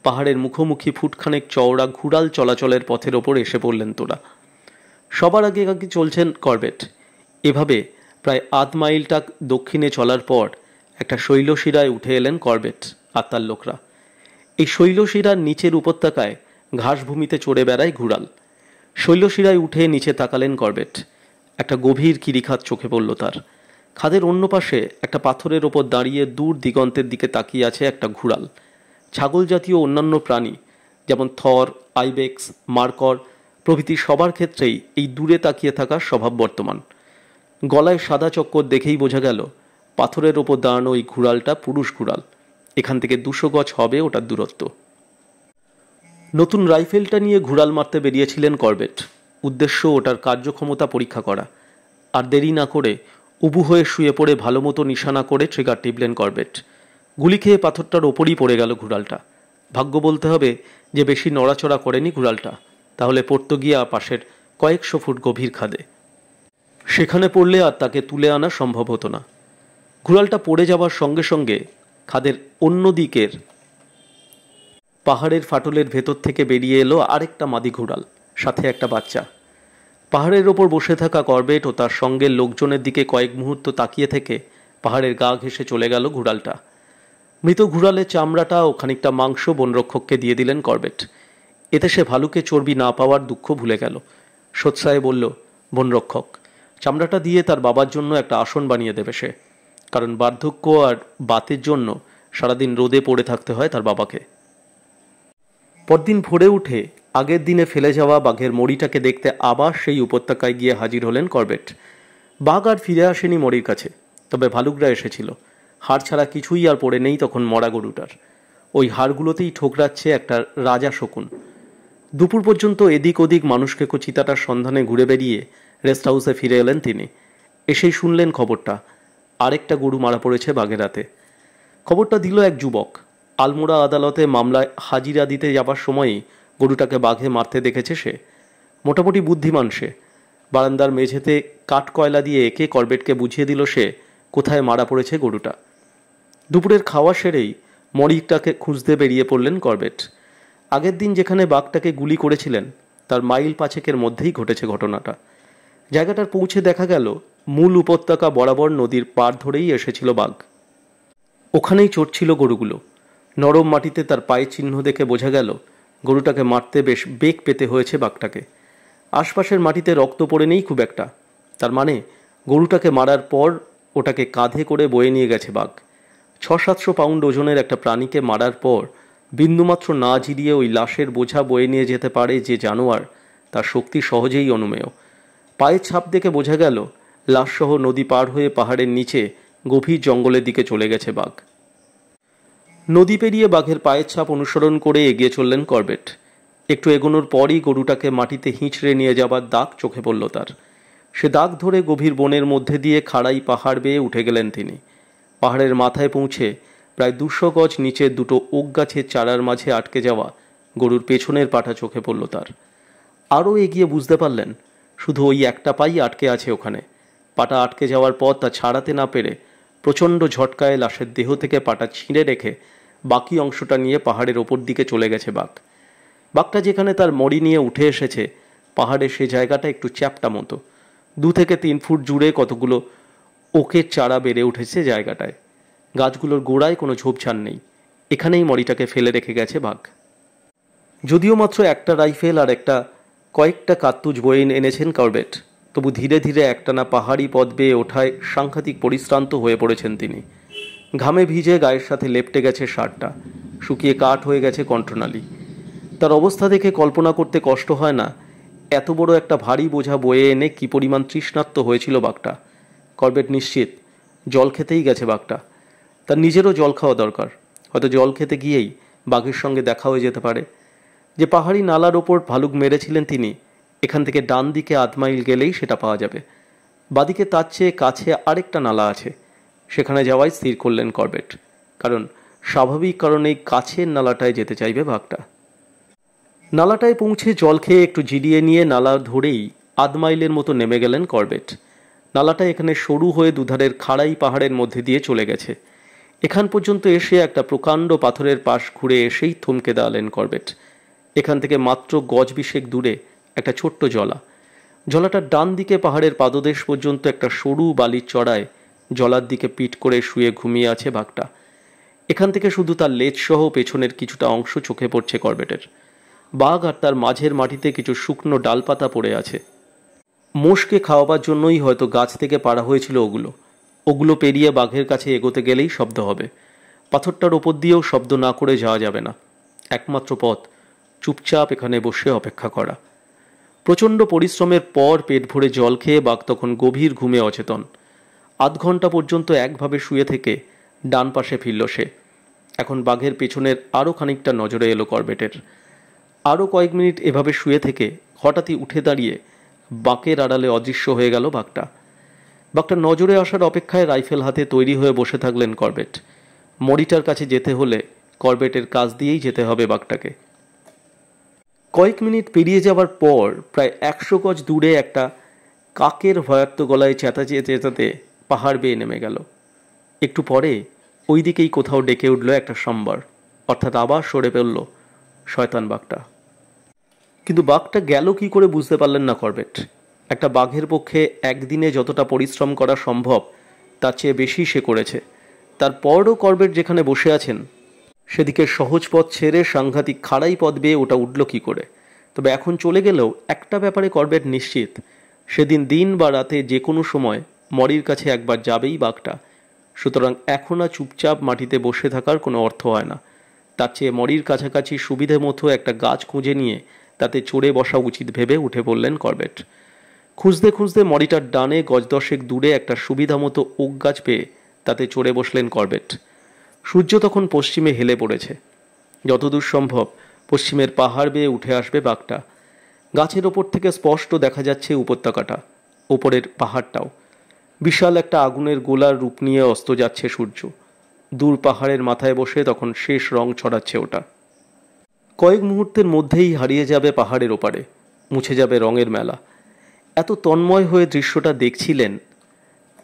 পাহাড়ের মুখোমুখি ফুটখানেক চওড়া ঘুরাল চলাচলের পথের ওপর এসে পড়লেন তোরা। সবার আগে আগে চলছেন করবেট। এভাবে প্রায় আধ মাইলটা দক্ষিণে চলার পর একটা শৈলশিরায় উঠে এলেন করবেট আর তার লোকরা। এই শৈলশিরার নিচের উপত্যকায় ঘাসভূমিতে চড়ে বেড়ায় ঘুরাল। শৈলশিরায় উঠে নিচে তাকালেন করবেট। একটা গভীর কিরিখাত চোখে পড়ল তার। খাদের অন্য পাশে একটা পাথরের ওপর দাঁড়িয়ে দূর দিগন্তের দিকে তাকিয়ে আছে একটা ঘুরাল। ছাগল জাতীয় অন্যান্য প্রাণী যেমন থর, আইবেক্স, মার্কর প্রভৃতি সবার ক্ষেত্রেই এই দূরে তাকিয়ে থাকার স্বভাব বর্তমান। গলায় সাদা চক্কর দেখেই বোঝা গেল পাথরের ওপর দাঁড়ানো ওই ঘুরালটা পুরুষ ঘুরাল। এখান থেকে 200 গজ হবে ওটার দূরত্ব। নতুন রাইফেলটা নিয়ে ঘুরাল মারতে বেরিয়েছিলেন করবেট। উদ্দেশ্য ওটার কার্যক্ষমতা পরীক্ষা করা। আর দেরি না করে উবু হয়ে শুয়ে পড়ে ভালো মতো নিশানা করে ট্রিগার টিপলেন করবেট। গুলি খেয়ে পাথরটার ওপরই পড়ে গেল ঘুরালটা। ভাগ্য বলতে হবে যে বেশি নড়াচড়া করেনি ঘুরালটা, তাহলে পড়তো গিয়া পাশের কয়েকশো ফুট গভীর খাদে। সেখানে পড়লে আর তাকে তুলে আনা সম্ভব হতো না। ঘুরালটা পড়ে যাওয়ার সঙ্গে সঙ্গে খাদের অন্য দিকের পাহাড়ের ফাটলের ভেতর থেকে বেরিয়ে এলো আরেকটা মাদি ঘুরাল, সাথে একটা বাচ্চা। পাহাড়ের ওপর বসে থাকা করবেট ও তার সঙ্গের লোকজনের দিকে কয়েক মুহূর্ত তাকিয়ে থেকে পাহাড়ের গা ঘেঁষে চলে গেল ঘুরালটা। মৃত ঘুরালের চামড়াটা ও খানিকটা মাংস বনরক্ষককে দিয়ে দিলেন করবেট। এতে সে ভালুকে চর্বি না পাওয়ার দুঃখ ভুলে গেল। সোৎসাহে বলল, বনরক্ষক, চামড়াটা দিয়ে তার বাবার জন্য একটা আসন বানিয়ে দেবে সে, কারণ বার্ধক্য আর বাতের জন্য সারাদিন রোদে পড়ে থাকতে হয় তার বাবাকে। পরদিন ভোরে উঠে আগের দিনে ফেলে যাওয়া বাঘের মরিটাকে দেখতে আবার সেই উপত্যকায় গিয়ে হাজির হলেন করবেট। বাঘ আর ফিরে আসেনি মরির কাছে, তবে ভালুকরা এসেছিল। হাড় ছাড়া কিছুই আর পড়ে নেই তখন মরা গরুটার। ওই হাড়গুলোতেই ঠোকরাচ্ছে একটা রাজা শকুন। দুপুর পর্যন্ত এদিক ওদিক মানুষকে চিতাটার সন্ধানে ঘুরে বেরিয়ে রেস্ট হাউসে ফিরে এলেন তিনি। এসেই শুনলেন খবরটা, আরেকটা গরু মারা পড়েছে বাঘের হাতে। খবরটা দিল এক যুবক। আলমোড়া আদালতে মামলায় হাজিরা দিতে যাবার সময়ই গরুটাকে বাঘে মারতে দেখেছে সে। মোটামুটি বুদ্ধিমান সে। বারান্দার মেঝেতে কাঠ কয়লা দিয়ে একে করবেটকে বুঝিয়ে দিল সে কোথায় মারা পড়েছে গরুটা। দুপুরের খাওয়া সেরেই মরিটাকে খুঁজতে বেরিয়ে পড়লেন করবেট। আগের দিন যেখানে বাঘটাকে গুলি করেছিলেন তার মাইল 5 মধ্যেই ঘটেছে ঘটনাটা। জায়গাটার পৌঁছে দেখা গেল মূল উপত্যকা বরাবর নদীর পাড় ধরেই এসেছিল বাঘ। ওখানেই চড়ছিল গরুগুলো। নরম মাটিতে তার পায়ের চিহ্ন দেখে বোঝা গেল গরুটাকে মারতে বেশ বেগ পেতে হয়েছে বাঘটাকে। আশপাশের মাটিতে রক্ত পড়ে নেই খুব একটা, তার মানে গরুটাকে মারার পর ওটাকে কাঁধে করে বয়ে নিয়ে গেছে বাঘ। 600-700 পাউন্ড ওজনের একটা প্রাণীকে মারার পর বিন্দুমাত্র না জিরিয়ে ওই লাশের বোঝা বয়ে নিয়ে যেতে পারে যে জানোয়ার, তার শক্তি সহজেই অনুমেয়। পায়ের ছাপ দেখে বোঝা গেল লাশসহ নদী পার হয়ে পাহাড়ের নিচে গভীর জঙ্গলের দিকে চলে গেছে বাঘ। নদী পেরিয়ে বাঘের পায়ের ছাপ অনুসরণ করে এগিয়ে চললেন করবেট। একটু এগোনোর পরই গরুটাকে মাটিতে হিঁচড়ে নিয়ে যাবার দাগ চোখে পড়ল তার। সে দাগ ধরে গভীর বনের মধ্যে দিয়ে খাড়াই পাহাড় বেয়ে উঠে গেলেন তিনি। পাহাড়ের মাথায় পৌঁছে প্রায় 200 গজ নিচে দুটো ওক গাছের চারার মাঝে আটকে যাওয়া গরুর পেছনের পাটা চোখে পড়ল তার। আরও এগিয়ে বুঝতে পারলেন শুধু ওই একটা পাই আটকে আছে ওখানে। পাটা আটকে যাওয়ার পর তা ছাড়াতে না পেরে প্রচণ্ড ঝটকায় লাশের দেহ থেকে পাটা ছিঁড়ে রেখে বাকি অংশটা নিয়ে পাহাড়ের ওপর দিকে চলে গেছে বাঘ। বাঘটা যেখানে তার মড়ি নিয়ে উঠে এসেছে, পাহাড়ের সে জায়গাটা একটু চ্যাপ্টা মতো। 2 থেকে 3 ফুট জুড়ে কতগুলো ওকের চারা বেড়ে উঠেছে জায়গাটায়। গাছগুলোর গোড়ায় কোনো ঝোপঝাড় নেই। এখানেই মড়িটাকে ফেলে রেখে গেছে বাঘ। যদিও মাত্র একটা রাইফেল আর কয়েকটা কার্তুজ বয়ে এনেছেন করবেট, তবু ধীরে ধীরে একটানা পাহাড়ি পথ বেয়ে ওঠায় সাংঘাতিক পরিশ্রান্ত হয়ে পড়েছেন তিনি। ঘামে ভিজে গায়ের সাথে লেপ্টে গেছে শার্টটা, শুকিয়ে কাঠ হয়ে গেছে কণ্ঠনালী। তার অবস্থা দেখে কল্পনা করতে কষ্ট হয় না এত বড় একটা ভারী বোঝা বয়ে এনে কি পরিমাণ তৃষ্ণার্ত হয়েছিল বাঘটা। করবেট নিশ্চিত জল খেতেই গেছে বাঘটা। তার নিজেরও জল খাওয়া দরকার। হয়তো জল খেতে গিয়েই বাঘের সঙ্গে দেখা হয়ে যেতে পারে। যে পাহাড়ি নালার ওপর ভালুক মেরেছিলেন তিনি, এখান থেকে ডান দিকে 1/2 মাইল গেলেই সেটা পাওয়া যাবে। বাদিকে তার চেয়ে কাছে আরেকটা নালা আছে, সেখানে যাওয়াই স্থির করলেন করবেট, কারণ স্বাভাবিক কারণেই কাছের নালাটায় যেতে চাইবে বাঘটা। নালাটায় পৌঁছে জল খেয়ে একটু জিরিয়ে নিয়ে নালা ধরেই 1/2 মাইলের মতো নেমে গেলেন করবেট। নালাটা এখানে সরু হয়ে দুধারের খাড়াই পাহাড়ের মধ্যে দিয়ে চলে গেছে। এখান পর্যন্ত এসে একটা প্রকাণ্ড পাথরের পাশ ঘুরে এসেই থমকে দাঁড়ালেন করবেট। এখান থেকে মাত্র গজ 20 দূরে একটা ছোট্ট জলা। জলাটার ডান দিকে পাহাড়ের পাদদেশ পর্যন্ত একটা সরু বালির চড়ায় জলার দিকে পিঠ করে শুয়ে ঘুমিয়ে আছে বাঘটা। এখান থেকে শুধু তার লেজ সহ পেছনের কিছুটা অংশ চোখে পড়ছে করবেটের। বাঘ আর তার মাঝের মাটিতে কিছু শুকনো ডালপাতা পড়ে আছে। মোষকে খাওয়াবার জন্যই হয়তো গাছ থেকে পাড়া হয়েছিল ওগুলো পেরিয়ে বাঘের কাছে এগোতে গেলেই শব্দ হবে। পাথরটার ওপর দিয়েও শব্দ না করে যাওয়া যাবে না। একমাত্র পথ চুপচাপ এখানে বসে অপেক্ষা করা। প্রচণ্ড পরিশ্রমের পর পেট ভরে জল খেয়ে বাঘ তখন গভীর ঘুমে অচেতন। 1/2 ঘন্টা পর্যন্ত একভাবে শুয়ে থেকে ডান পাশে ফিরল সে। এখন বাঘের পেছনের আরও খানিকটা নজরে এলো করবেটের। আরও কয়েক মিনিট এভাবে শুয়ে থেকে হঠাৎই উঠে দাঁড়িয়ে বাঁকের আড়ালে অদৃশ্য হয়ে গেল বাঘটা। বাঘটা নজরে আসার অপেক্ষায় রাইফেল হাতে তৈরি হয়ে বসে থাকলেন করবেট। মড়িটার কাছে যেতে হলে করবেটের কাছ দিয়েই যেতে হবে বাঘটাকে। কয়েক মিনিট পেরিয়ে যাওয়ার পর প্রায় 100 গজ দূরে একটা কাকের ভয়ার্ত গলায় চেঁচাতে চেঁচাতে পাহাড় বেয়ে নেমে গেল। একটু পরে ওই দিকেই কোথাও ডেকে উঠল একটা সম্বার, অর্থাৎ আবার সরে পড়ল শয়তান বাঘটা। কিন্তু বাঘটা গেল কি করে বুঝতে পারলেন না করবেট। একটা বাঘের পক্ষে একদিনে যতটা পরিশ্রম করা সম্ভব তার চেয়ে বেশি সে করেছে। তারপরও করবেট যেখানে বসে আছেন সেদিকে সহজ পথ ছেড়ে সাংঘাতিক খাড়াই পথ বেয়ে ওটা উঠল কি করে। তবে এখন চলে গেলেও একটা ব্যাপারে করবেট নিশ্চিত, সেদিন দিন বা রাতে যে কোনো সময় মরির কাছে একবার যাবেই বাঘটা। সুতরাং এখন আর চুপচাপ মাটিতে বসে থাকার কোনো অর্থ হয় না। তার চেয়ে মরির কাছাকাছি সুবিধে মতো একটা গাছ খুঁজে নিয়ে তাতে চড়ে বসা উচিত ভেবে উঠে পড়লেন করবেট। খুঁজতে খুঁজতে মরিটার ডানে গজ 10 দূরে একটা সুবিধা মতো ওক গাছ পেয়ে তাতে চড়ে বসলেন করবেট। সূর্য তখন পশ্চিমে হেলে পড়েছে। যতদূর সম্ভব পশ্চিমের পাহাড় বেয়ে উঠে আসবে বাঘটা। গাছের ওপর থেকে স্পষ্ট দেখা যাচ্ছে উপত্যকাটা, ওপরের পাহাড়টাও। বিশাল একটা আগুনের গোলার রূপ নিয়ে অস্ত যাচ্ছে সূর্য। দূর পাহাড়ের মাথায় বসে তখন শেষ রং ছড়াচ্ছে ওটা। কয়েক মুহূর্তের মধ্যেই হারিয়ে যাবে পাহাড়ের ওপারে, মুছে যাবে রঙের মেলা। এত তন্ময় হয়ে দৃশ্যটা দেখছিলেন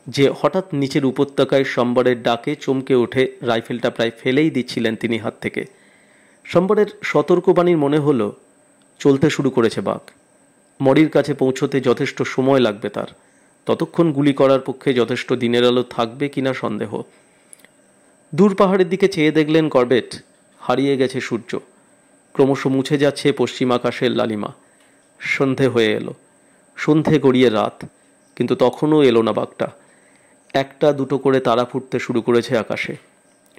যে হঠাৎ নিচের উপত্যকায় সম্বরের ডাকে চমকে উঠে রাইফেলটা প্রায় ফেলেই দিচ্ছিলেন তিনি হাত থেকে। সম্বরের সতর্কবাণীর মনে হলো চলতে শুরু করেছে বাঘ। মরির কাছে পৌঁছতে যথেষ্ট সময় লাগবে তার। ততক্ষণ গুলি করার পক্ষে যথেষ্ট দিনের আলো থাকবে কিনা সন্দেহ। দূর পাহাড়ের দিকে চেয়ে দেখলেন করবেট, হারিয়ে গেছে সূর্য, ক্রমশ মুছে যাচ্ছে পশ্চিম আকাশের লালিমা। সন্ধে হয়ে এলো, সন্ধে গড়িয়ে রাত, কিন্তু তখনও এলো না বাঘটা। একটা দুটো করে তারা ফুটতে শুরু করেছে আকাশে।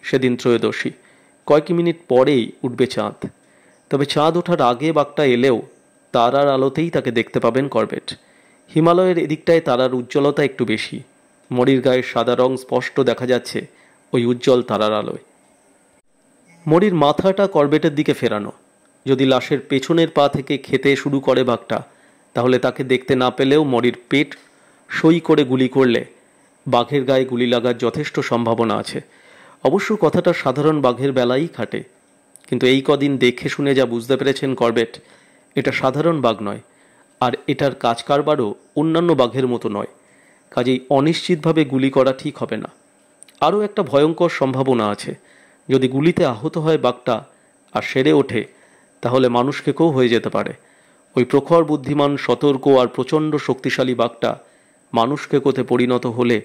সেদিন ত্রয়োদশী, কয়েক মিনিট পরেই উঠবে চাঁদ। তবে চাঁদ ওঠার আগে বাঘটা এলেও তারার আলোতেই তাকে দেখতে পাবেন করবেট। হিমালয়ের এদিকটায় তারার উজ্জ্বলতা একটু বেশি। মরির গায়ের সাদা রং স্পষ্ট দেখা যাচ্ছে ওই উজ্জ্বল তারার আলোয়। মরির মাথাটা করবেটের দিকে ফেরানো। যদি লাশের পেছনের পা থেকে খেতে শুরু করে বাঘটা, তাহলে তাকে দেখতে না পেলেও মরির পেট সই করে গুলি করলে বাঘের গায়ে গুলি লাগার যথেষ্ট সম্ভাবনা আছে। অবশ্য কথাটা সাধারণ বাঘের বেলায়ই খাটে, কিন্তু এই কদিন দেখে শুনে যা বুঝতে পেরেছেন করবেট, এটা সাধারণ বাঘ নয়, আর এটার কাজ কারবারও অন্যান্য বাঘের মতো নয়। কাজেই অনিশ্চিতভাবে গুলি করা ঠিক হবে না। আরও একটা ভয়ঙ্কর সম্ভাবনা আছে। যদি গুলিতে আহত হয় বাঘটা আর সেরে ওঠে, তাহলে মানুষকেও হয়ে যেতে পারে। ওই প্রখর বুদ্ধিমান, সতর্ক আর প্রচণ্ড শক্তিশালী বাঘটা মানুষকে কোতে পরিণত হলে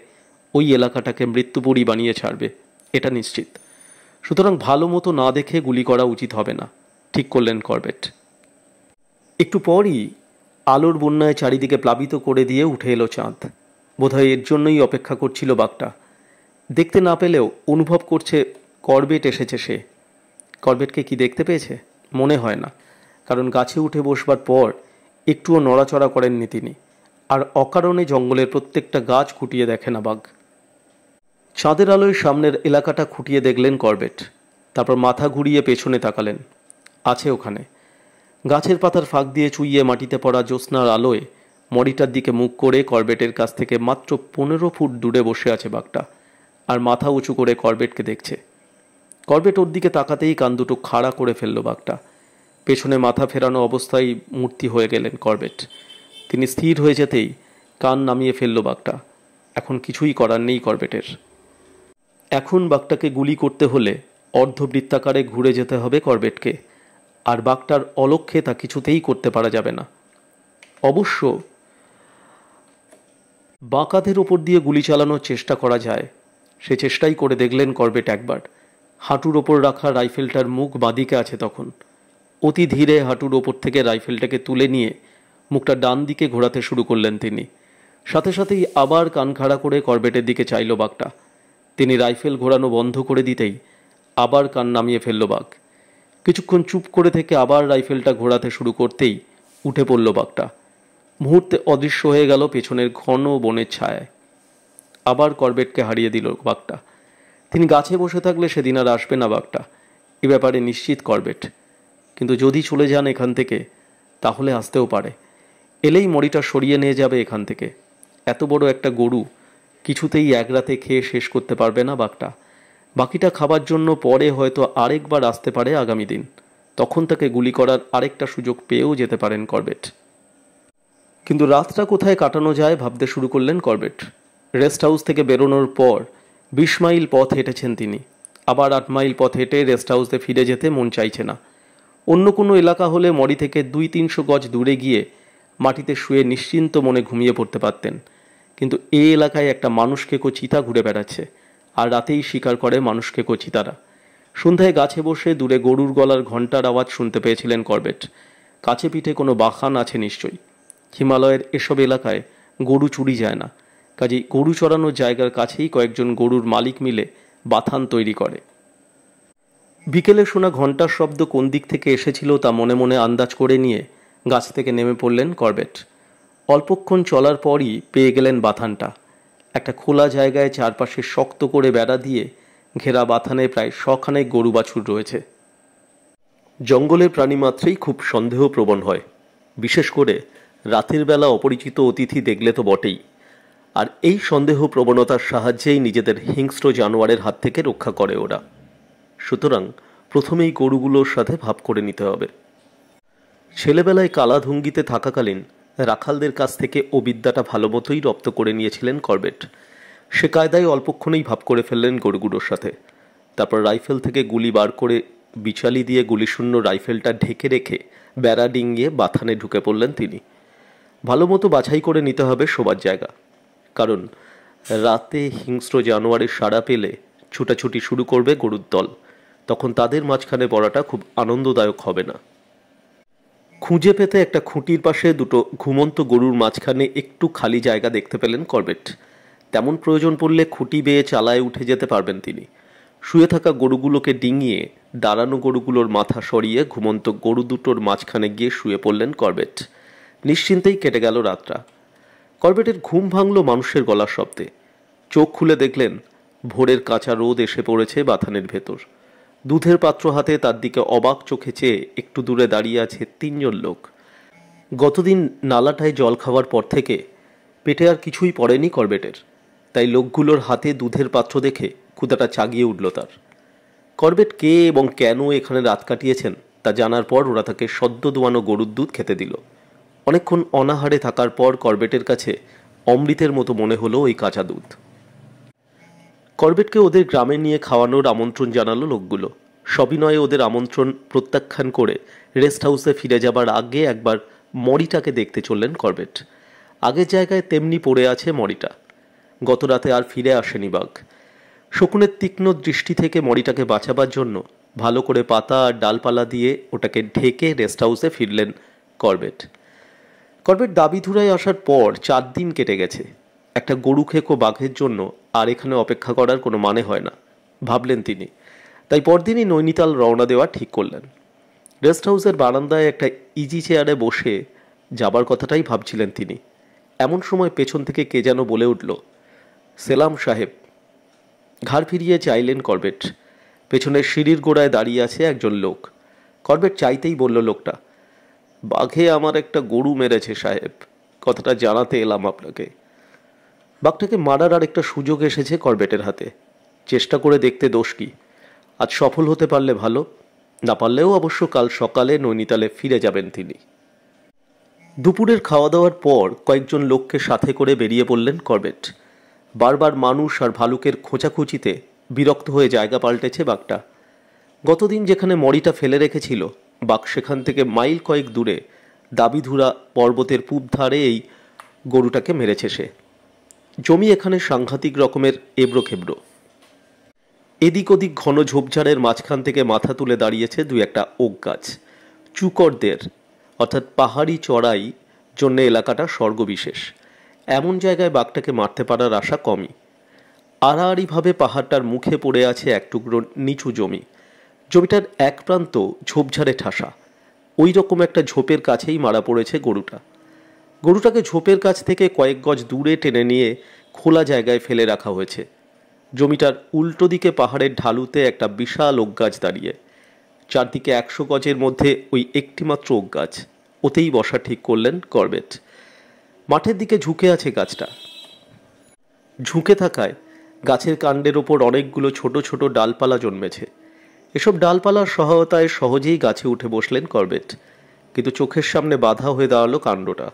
ওই এলাকাটাকে মৃত্যুপুরী বানিয়ে ছাড়বে, এটা নিশ্চিত। সুতরাং ভালো মতো না দেখে গুলি করা উচিত হবে না, ঠিক করলেন করবেট। একটু পরই আলোর বন্যায় চারিদিকে প্লাবিত করে দিয়ে উঠে এলো চাঁদ। বোধহয় এর জন্যই অপেক্ষা করছিল বাঘটা। দেখতে না পেলেও অনুভব করছে করবেট এসেছে সে। করবেটকে কি দেখতে পেয়েছে? মনে হয় না, কারণ গাছে উঠে বসবার পর একটুও নড়াচড়া করেননি তিনি। আর অকারণে জঙ্গলের প্রত্যেকটা গাছ খুঁটিয়ে দেখে না বাঘ। চাঁদের আলোয় সামনের এলাকাটা খুঁটিয়ে দেখলেন করবেট। তারপর মাথা ঘুরিয়ে পেছনে তাকালেন। আছে ওখানে, গাছের পাতার ফাঁক দিয়ে চুইয়ে মাটিতে পড়া জ্যোৎস্নার আলোয় মরিটার দিকে মুখ করে করবেটের কাছ থেকে মাত্র 15 ফুট দূরে বসে আছে বাঘটা, আর মাথা উঁচু করে করবেটকে দেখছে। করবেট ওর দিকে তাকাতেই কান দুটো খাড়া করে ফেলল বাঘটা। পেছনে মাথা ফেরানো অবস্থায় মূর্তি হয়ে গেলেন করবেট। তিনি স্থির হয়ে যেতেই কান নামিয়ে ফেলল বাঘটা। এখন কিছুই করার নেই করবেটের। এখন বাঘটাকে গুলি করতে হলে অর্ধবৃত্তাকারে ঘুরে যেতে হবে করবেটকে, আর বাঘটার অলক্ষ্যে তা কিছুতেই করতে পারা যাবে না। অবশ্য বাঁকাদের ওপর দিয়ে গুলি চালানোর চেষ্টা করা যায়, সে চেষ্টাই করে দেখলেন করবেট একবার। হাঁটুর ওপর রাখা রাইফেলটার মুখ বাঁদিকে আছে তখন। অতি ধীরে হাঁটুর ওপর থেকে রাইফেলটাকে তুলে নিয়ে মুখটা ডান দিকে ঘোরাতে শুরু করলেন তিনি। সাথে সাথেই আবার কান খাড়া করে করবেটের দিকে চাইল বাঘটা। তিনি রাইফেল ঘোরানো বন্ধ করে দিতেই আবার কান নামিয়ে ফেলল বাঘ। কিছুক্ষণ চুপ করে থেকে আবার রাইফেলটা ঘোরাতে শুরু করতেই উঠে পড়ল বাঘটা। মুহূর্তে অদৃশ্য হয়ে গেল পেছনের ঘন বনের ছায়ায়। আবার করবেটকে হারিয়ে দিল বাঘটা। তিনি গাছে বসে থাকলে সেদিন আর আসবে না বাঘটা, এ ব্যাপারে নিশ্চিত করবেট। কিন্তু যদি চলে যান এখান থেকে, তাহলে আসতেও পারে। এলেই মরিটা সরিয়ে নিয়ে যাবে এখান থেকে। এত বড় একটা গরু কিছুতেই এক রাতে খেয়ে শেষ করতে পারবে না বাঘটা। বাকিটা খাবার জন্য পরে হয়তো আরেকবার আসতে পারে আগামী দিন। তখন তাকে গুলি করার আরেকটা সুযোগ পেয়েও যেতে পারেন করবেট। কিন্তু রাতটা কোথায় কাটানো যায় ভাবতে শুরু করলেন করবেট। রেস্ট হাউস থেকে বেরোনোর পর 20 মাইল পথ হেঁটেছেন তিনি। আবার 8 মাইল পথ হেঁটে রেস্ট হাউসে ফিরে যেতে মন চাইছে না। অন্য কোনো এলাকা হলে মরি থেকে 200-300 গজ দূরে গিয়ে মাটিতে শুয়ে নিশ্চিন্ত মনে ঘুমিয়ে পড়তে পারতেন। কিন্তু এই এলাকায় একটা মানুষকেকো চিতা ঘুরে বেড়াচ্ছে, আর রাতেই শিকার করে মানুষকেকো চিতারা। সন্ধ্যায় গাছে বসে দূরে গরুর গলার ঘণ্টার আওয়াজ শুনতে পেয়েছিলেন করবেট। কাছে পিঠে কোনো বাখান আছে নিশ্চয়ই। হিমালয়ের এসব এলাকায় গরু চুরি যায় না, কাজেই গরু চড়ানোর জায়গার কাছেই কয়েকজন গরুর মালিক মিলে বাথান তৈরি করে। বিকেলে শোনা ঘণ্টার শব্দ কোন দিক থেকে এসেছিল তা মনে মনে আন্দাজ করে নিয়ে গাছ থেকে নেমে পড়লেন করবেট। অল্পক্ষণ চলার পরই পেয়ে গেলেন বাথানটা। একটা খোলা জায়গায় চারপাশে শক্ত করে বেড়া দিয়ে ঘেরা বাথানে প্রায় 100 খানেক গরু বাছুর রয়েছে। জঙ্গলের প্রাণী মাত্রেই খুব সন্দেহপ্রবণ হয়, বিশেষ করে রাতের বেলা অপরিচিত অতিথি দেখলে তো বটেই। আর এই সন্দেহ প্রবণতার সাহায্যেই নিজেদের হিংস্র জানোয়ারের হাত থেকে রক্ষা করে ওরা। সুতরাং প্রথমেই গরুগুলোর সাথে ভাব করে নিতে হবে। ছেলেবেলায় কালাধুঙ্গিতে থাকাকালীন রাখালদের কাছ থেকে ও বিদ্যাটা ভালো মতোই রপ্ত করে নিয়েছিলেন করবেট। সে কায়দায় অল্পক্ষণেই ভাব করে ফেললেন গরুগুলোর সাথে। তারপর রাইফেল থেকে গুলি বার করে বিচালি দিয়ে গুলিশূন্য রাইফেলটা ঢেকে রেখে বেড়া ডিঙিয়ে বাথানে ঢুকে পড়লেন তিনি। ভালো মতো বাছাই করে নিতে হবে শোবার জায়গা। কারণ রাতে হিংস্র জানোয়ারের সাড়া পেলে ছুটাছুটি শুরু করবে গরুর দল। তখন তাদের মাঝখানে পড়াটা খুব আনন্দদায়ক হবে না। খুঁজে পেতে একটা খুঁটির পাশে দুটো ঘুমন্ত গরুর মাঝখানে একটু খালি জায়গা দেখতে পেলেন করবেট। তেমন প্রয়োজন পড়লে খুঁটি বেয়ে চালায় উঠে যেতে পারবেন তিনি। শুয়ে থাকা গরুগুলোকে ডিঙিয়ে দাঁড়ানো গরুগুলোর মাথা সরিয়ে ঘুমন্ত গরু দুটোর মাঝখানে গিয়ে শুয়ে পড়লেন করবেট। নিশ্চিন্তেই কেটে গেল রাতটা। করবেটের ঘুম ভাঙল মানুষের গলার শব্দে। চোখ খুলে দেখলেন ভোরের কাঁচা রোদ এসে পড়েছে বাথানের ভেতর। দুধের পাত্র হাতে তার দিকে অবাক চোখে চেয়ে একটু দূরে দাঁড়িয়ে আছে 3 জন লোক। গতদিন নালাটায় জল খাওয়ার পর থেকে পেটে আর কিছুই পড়েনি করবেটের, তাই লোকগুলোর হাতে দুধের পাত্র দেখে ক্ষুধাটা চাগিয়ে উঠল তার। করবেট কে এবং কেন এখানে রাত কাটিয়েছেন তা জানার পর ওরা তাকে সদ্য দোয়ানো গরুর দুধ খেতে দিল। অনেকক্ষণ অনাহারে থাকার পর করবেটের কাছে অমৃতের মতো মনে হলো ওই কাঁচা দুধ। করবেটকে ওদের গ্রামে নিয়ে খাওয়ানোর আমন্ত্রণ জানালো লোকগুলো। সবিনয়ে ওদের আমন্ত্রণ প্রত্যাখ্যান করে রেস্ট হাউসে ফিরে যাবার আগে একবার মরিটাকে দেখতে চললেন করবেট। আগের জায়গায় তেমনি পড়ে আছে মরিটা। গত রাতে আর ফিরে আসেনি বাঘ। শকুনের তীক্ষ্ণ দৃষ্টি থেকে মরিটাকে বাঁচাবার জন্য ভালো করে পাতা আর ডালপালা দিয়ে ওটাকে ঢেকে রেস্ট হাউসে ফিরলেন করবেট। করবেট দাবিধুরায় আসার পর 4 দিন কেটে গেছে। একটা গরু খেকো বাঘের জন্য আর এখানে অপেক্ষা করার কোনো মানে হয় না, ভাবলেন তিনি। তাই পরদিনই নৈনিতাল রওনা দেওয়া ঠিক করলেন। রেস্ট হাউসের বারান্দায় একটা ইজি চেয়ারে বসে যাবার কথাটাই ভাবছিলেন তিনি। এমন সময় পেছন থেকে কে যেন বলে উঠল, সেলাম সাহেব। ঘাড় ফিরিয়ে চাইলেন করবেট। পেছনের সিঁড়ির গোড়ায় দাঁড়িয়ে আছে একজন লোক। করবেট চাইতেই বলল লোকটা, বাঘে আমার একটা গরু মেরেছে সাহেব, কথাটা জানাতে এলাম আপনাকে। বাঘটাকে মারার আর একটা সুযোগ এসেছে করবেটের হাতে। চেষ্টা করে দেখতে দোষ কি? আজ সফল হতে পারলে ভালো, না পারলেও অবশ্য কাল সকালে নৈনিতালে ফিরে যাবেন তিনি। দুপুরের খাওয়া দাওয়ার পর কয়েকজন লোককে সাথে করে বেরিয়ে পড়লেন করবেট। বারবার মানুষ আর ভালুকের খোঁচাখুচিতে বিরক্ত হয়ে জায়গা পাল্টেছে বাঘটা। গতদিন যেখানে মরিটা ফেলে রেখেছিল, বাঘ সেখান থেকে মাইল কয়েক দূরে দাবিধুরা পর্বতের পূব ধারে এই গরুটাকে মেরেছে সে। জমি এখানে সাংঘাতিক রকমের এবড়ো খেবড়ো। এদিক ওদিক ঘন ঝোপঝাড়ের মাঝখান থেকে মাথা তুলে দাঁড়িয়েছে 2-1টা ওক গাছ। চুকরদের অর্থাৎ পাহাড়ি চড়াই জন্য এলাকাটা স্বর্গবিশেষ। এমন জায়গায় বাঘটাকে মারতে পারার আশা কমই। আড়াআড়িভাবে পাহাড়টার মুখে পড়ে আছে এক টুকরো নিচু জমি। জমিটার এক প্রান্ত ঝোপঝাড়ে ঠাসা। ওই রকম একটা ঝোপের কাছেই মারা পড়েছে গরুটা। গরুটাকে ঝোপের কাছ থেকে কয়েক গজ দূরে টেনে নিয়ে খোলা জায়গায় ফেলে রাখা হয়েছে। জমিটার উল্টো দিকে পাহাড়ের ঢালুতে একটা বিশাল ওক গাছ দাঁড়িয়ে। চারদিকে 100 গজের মধ্যে ওই একটিমাত্র ওক গাছ। ওতেই বসা ঠিক করলেন করবেট। মাঠের দিকে ঝুঁকে আছে গাছটা। ঝুঁকে থাকায় গাছের কাণ্ডের ওপর অনেকগুলো ছোট ছোট ডালপালা জন্মেছে। এসব ডালপালার সহায়তায় সহজেই গাছে উঠে বসলেন করবেট। কিন্তু চোখের সামনে বাধা হয়ে দাঁড়ালো কাণ্ডটা।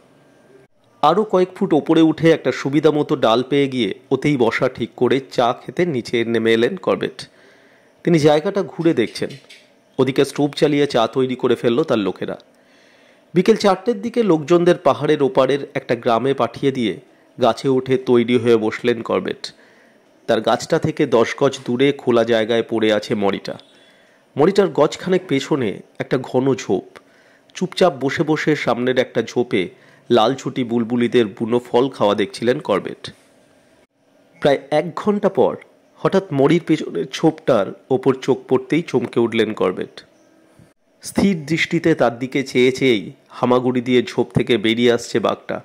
আরও কয়েক ফুট ওপরে উঠে একটা সুবিধা মতো ডাল পেয়ে গিয়ে ওতেই বসা ঠিক করে চা খেতে নিচে নেমে এলেন করবেট। তিনি জায়গাটা ঘুরে দেখছেন। ওদিকে স্টোভ চালিয়ে চা তৈরি করে ফেললো তার লোকেরা। বিকেল 4টের দিকে লোকজনদের পাহাড়ের ওপারের একটা গ্রামে পাঠিয়ে দিয়ে গাছে উঠে তৈরি হয়ে বসলেন করবেট। তার গাছটা থেকে 10 গজ দূরে খোলা জায়গায় পড়ে আছে মরিটা। মরিটার গজখানেক পেছনে একটা ঘন ঝোপ। চুপচাপ বসে বসে সামনের একটা ঝোপে লাল ছুটি বুলবুলিদের বুনো ফল খাওয়া দেখছিলেন করবেট। প্রায় 1 ঘন্টা পর হঠাৎ মরির পেছনের ঝোপটার ওপর চোখ পড়তেই চমকে উঠলেন করবেট। স্থির দৃষ্টিতে তার দিকে চেয়ে চেয়েই হামাগুড়ি দিয়ে ঝোপ থেকে বেরিয়ে আসছে বাঘটা।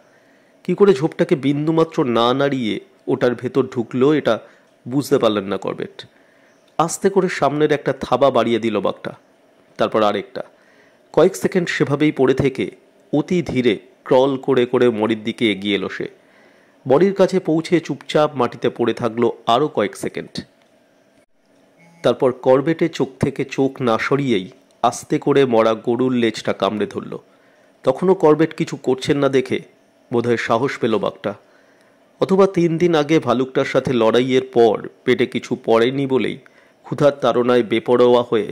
কি করে ঝোপটাকে বিন্দুমাত্র না নাড়িয়ে ওটার ভেতর ঢুকলো এটা বুঝতে পারলেন না করবেট। আস্তে করে সামনের একটা থাবা বাড়িয়ে দিল বাঘটা, তারপর আরেকটা। কয়েক সেকেন্ড সেভাবেই পড়ে থেকে অতি ধীরে ক্রল করে করে মরির দিকে এগিয়ে এলো সে। মরির কাছে পৌঁছে চুপচাপ মাটিতে পড়ে থাকলো আরও কয়েক সেকেন্ড। তারপর করবেটে চোখ থেকে চোখ না সরিয়েই আস্তে করে মরা গরুর লেজটা কামড়ে ধরল। তখনও করবেট কিছু করছেন না দেখে বোধহয় সাহস পেল বাঘটা। অথবা 3 দিন আগে ভালুকটার সাথে লড়াইয়ের পর পেটে কিছু পড়েনি বলেই ক্ষুধার তাড়নায় বেপরোয়া হয়ে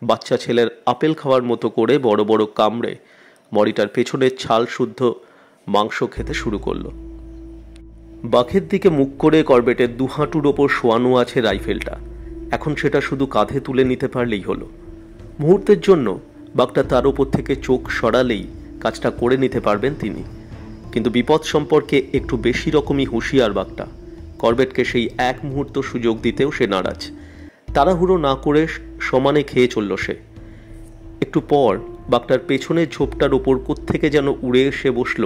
বাচ্চা ছেলের আপেল খাওয়ার মতো করে বড় বড় কামড়ে মরিটার পেছনের ছাল শুদ্ধ মাংস খেতে শুরু করলো। বাঘের দিকে মুখ করে করবেটের দুহাঁটুর ওপর শোয়ানো আছে রাইফেলটা। এখন সেটা শুধু কাঁধে তুলে নিতে পারলেই হলো। মুহূর্তের জন্য বাঘটা তার ওপর থেকে চোখ সরালেই কাজটা করে নিতে পারবেন তিনি। কিন্তু বিপদ সম্পর্কে একটু বেশি রকমই হুঁশিয়ার বাঘটা। করবেটকে সেই এক মুহূর্ত সুযোগ দিতেও সে নারাজ। তাড়াহুড়ো না করে সমানে খেয়ে চলল সে। একটু পর বাঘটার পেছনের ঝোপটার ওপর কোত্থেকে যেন উড়ে এসে বসল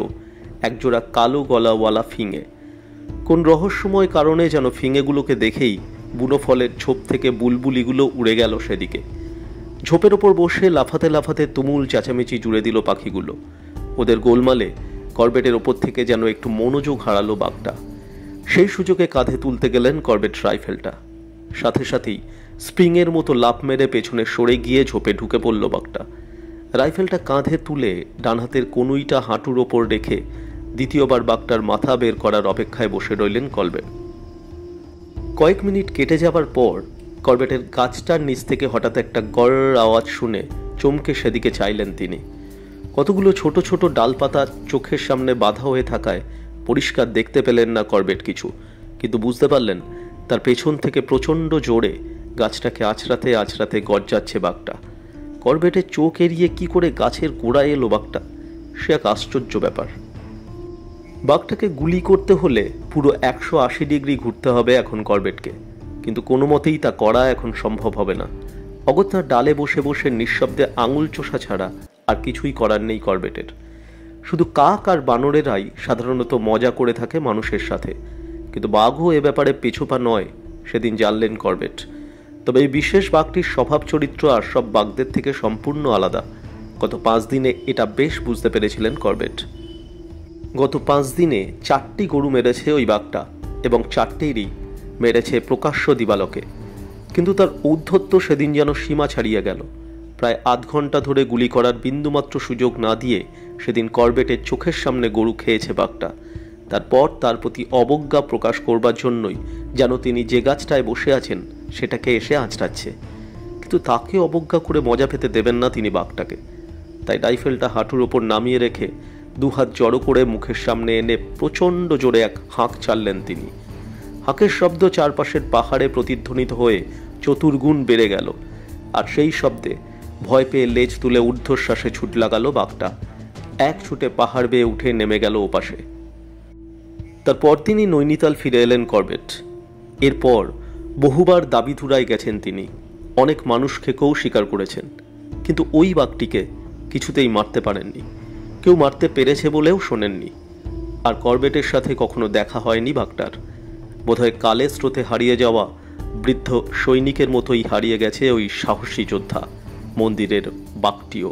একজোড়া কালো গলাওয়ালা ফিঙে। কোন রহস্যময় কারণে যেন ফিঙেগুলোকে দেখেই বুনো ফলের ঝোপ থেকে বুলবুলিগুলো উড়ে গেল সেদিকে। ঝোপের ওপর বসে লাফাতে লাফাতে তুমুল চেঁচামেচি জুড়ে দিল পাখিগুলো। ওদের গোলমালে করবেটের ওপর থেকে যেন একটু মনোযোগ হারালো বাঘটা। সেই সুযোগে কাঁধে তুলতে গেলেন করবেট রাইফেলটা। সাথে সাথেই স্প্রিংয়ের মতো লাফ মেরে পেছনে সরে গিয়ে ঝোপে ঢুকে পড়ল বাঘটা। রাইফেলটা কাঁধে তুলে ডান হাতের কনুইটা হাঁটুর ওপর রেখে দ্বিতীয়বার বাঘটার মাথা বের করার অপেক্ষায় বসে রইলেন করবেট। কয়েক মিনিট কেটে যাবার পর করবেটের গাছটার নিচ থেকে হঠাৎ একটা গড় আওয়াজ শুনে চমকে সেদিকে চাইলেন তিনি। কতগুলো ছোট ছোট ডালপাতা চোখের সামনে বাঁধা হয়ে থাকায় পরিষ্কার দেখতে পেলেন না করবেট কিছু, কিন্তু বুঝতে পারলেন তার পেছন থেকে প্রচণ্ড জোরে গাছটাকে আছড়াতে আছড়াতে গর্জাচ্ছে বাঘটা। করবেটের চোখ এড়িয়ে কি করে গাছের গোড়ায় এলো বাঘটা, সে এক আশ্চর্য ব্যাপার। বাঘটাকে গুলি করতে হলে পুরো 180 ডিগ্রি ঘুরতে হবে এখন করবেটকে, কিন্তু কোনো মতেই তা করা এখন সম্ভব হবে না। অগত্যা ডালে বসে বসে নিঃশব্দে আঙুল চোষা ছাড়া আর কিছুই করার নেই করবেটের। শুধু কাক আর বানরেরাই সাধারণত মজা করে থাকে মানুষের সাথে, কিন্তু বাঘও এ ব্যাপারে পিছুপা নয় সেদিন জানলেন করবেট। তবে এই বিশেষ বাঘটির স্বভাব চরিত্র আর সব বাঘদের থেকে সম্পূর্ণ আলাদা। গত 5 দিনে এটা বেশ বুঝতে পেরেছিলেন করবেট। গত 5 দিনে 4টি গরু মেরেছে ওই বাঘটা, এবং 4টেরই মেরেছে প্রকাশ্য দিবালোকে। কিন্তু তার ঔদ্ধত্য সেদিন যেন সীমা ছাড়িয়ে গেল। প্রায় আধ ঘন্টা ধরে গুলি করার বিন্দুমাত্র সুযোগ না দিয়ে সেদিন করবেটের চোখের সামনে গরু খেয়েছে বাঘটা। তারপর তার প্রতি অবজ্ঞা প্রকাশ করবার জন্যই যেন তিনি যে গাছটায় বসে আছেন সেটাকে এসে আঁচড়াচ্ছে। কিন্তু তাকে অবজ্ঞা করে মজা পেতে দেবেন না তিনি বাঘটাকে। তাই রাইফেলটা হাঁটুর ওপর নামিয়ে রেখে দুহাত জড়ো করে মুখের সামনে এনে প্রচণ্ড জোরে এক হাঁক ছাড়লেন তিনি। হাঁকের শব্দ চারপাশের পাহাড়ে প্রতিধ্বনিত হয়ে চতুর্গুণ বেড়ে গেল, আর সেই শব্দে ভয় পেয়ে লেজ তুলে ঊর্ধ্বশ্বাসে ছুট লাগালো বাঘটা। এক ছুটে পাহাড় বেয়ে উঠে নেমে গেল ওপাশে। তারপর তিনি নৈনিতাল ফিরে এলেন করবেট। এরপর বহুবার দাবিধুরায় গেছেন তিনি, অনেক মানুষ খেকেও স্বীকার করেছেন, কিন্তু ওই বাঘটিকে কিছুতেই মারতে পারেননি। কেউ মারতে পেরেছে বলেও শোনেননি। আর করবেটের সাথে কখনো দেখা হয়নি বাঘটার। বোধহয় কালের স্রোতে হারিয়ে যাওয়া বৃদ্ধ সৈনিকের মতোই হারিয়ে গেছে ওই সাহসী যোদ্ধা মন্দিরের বাঘটিও।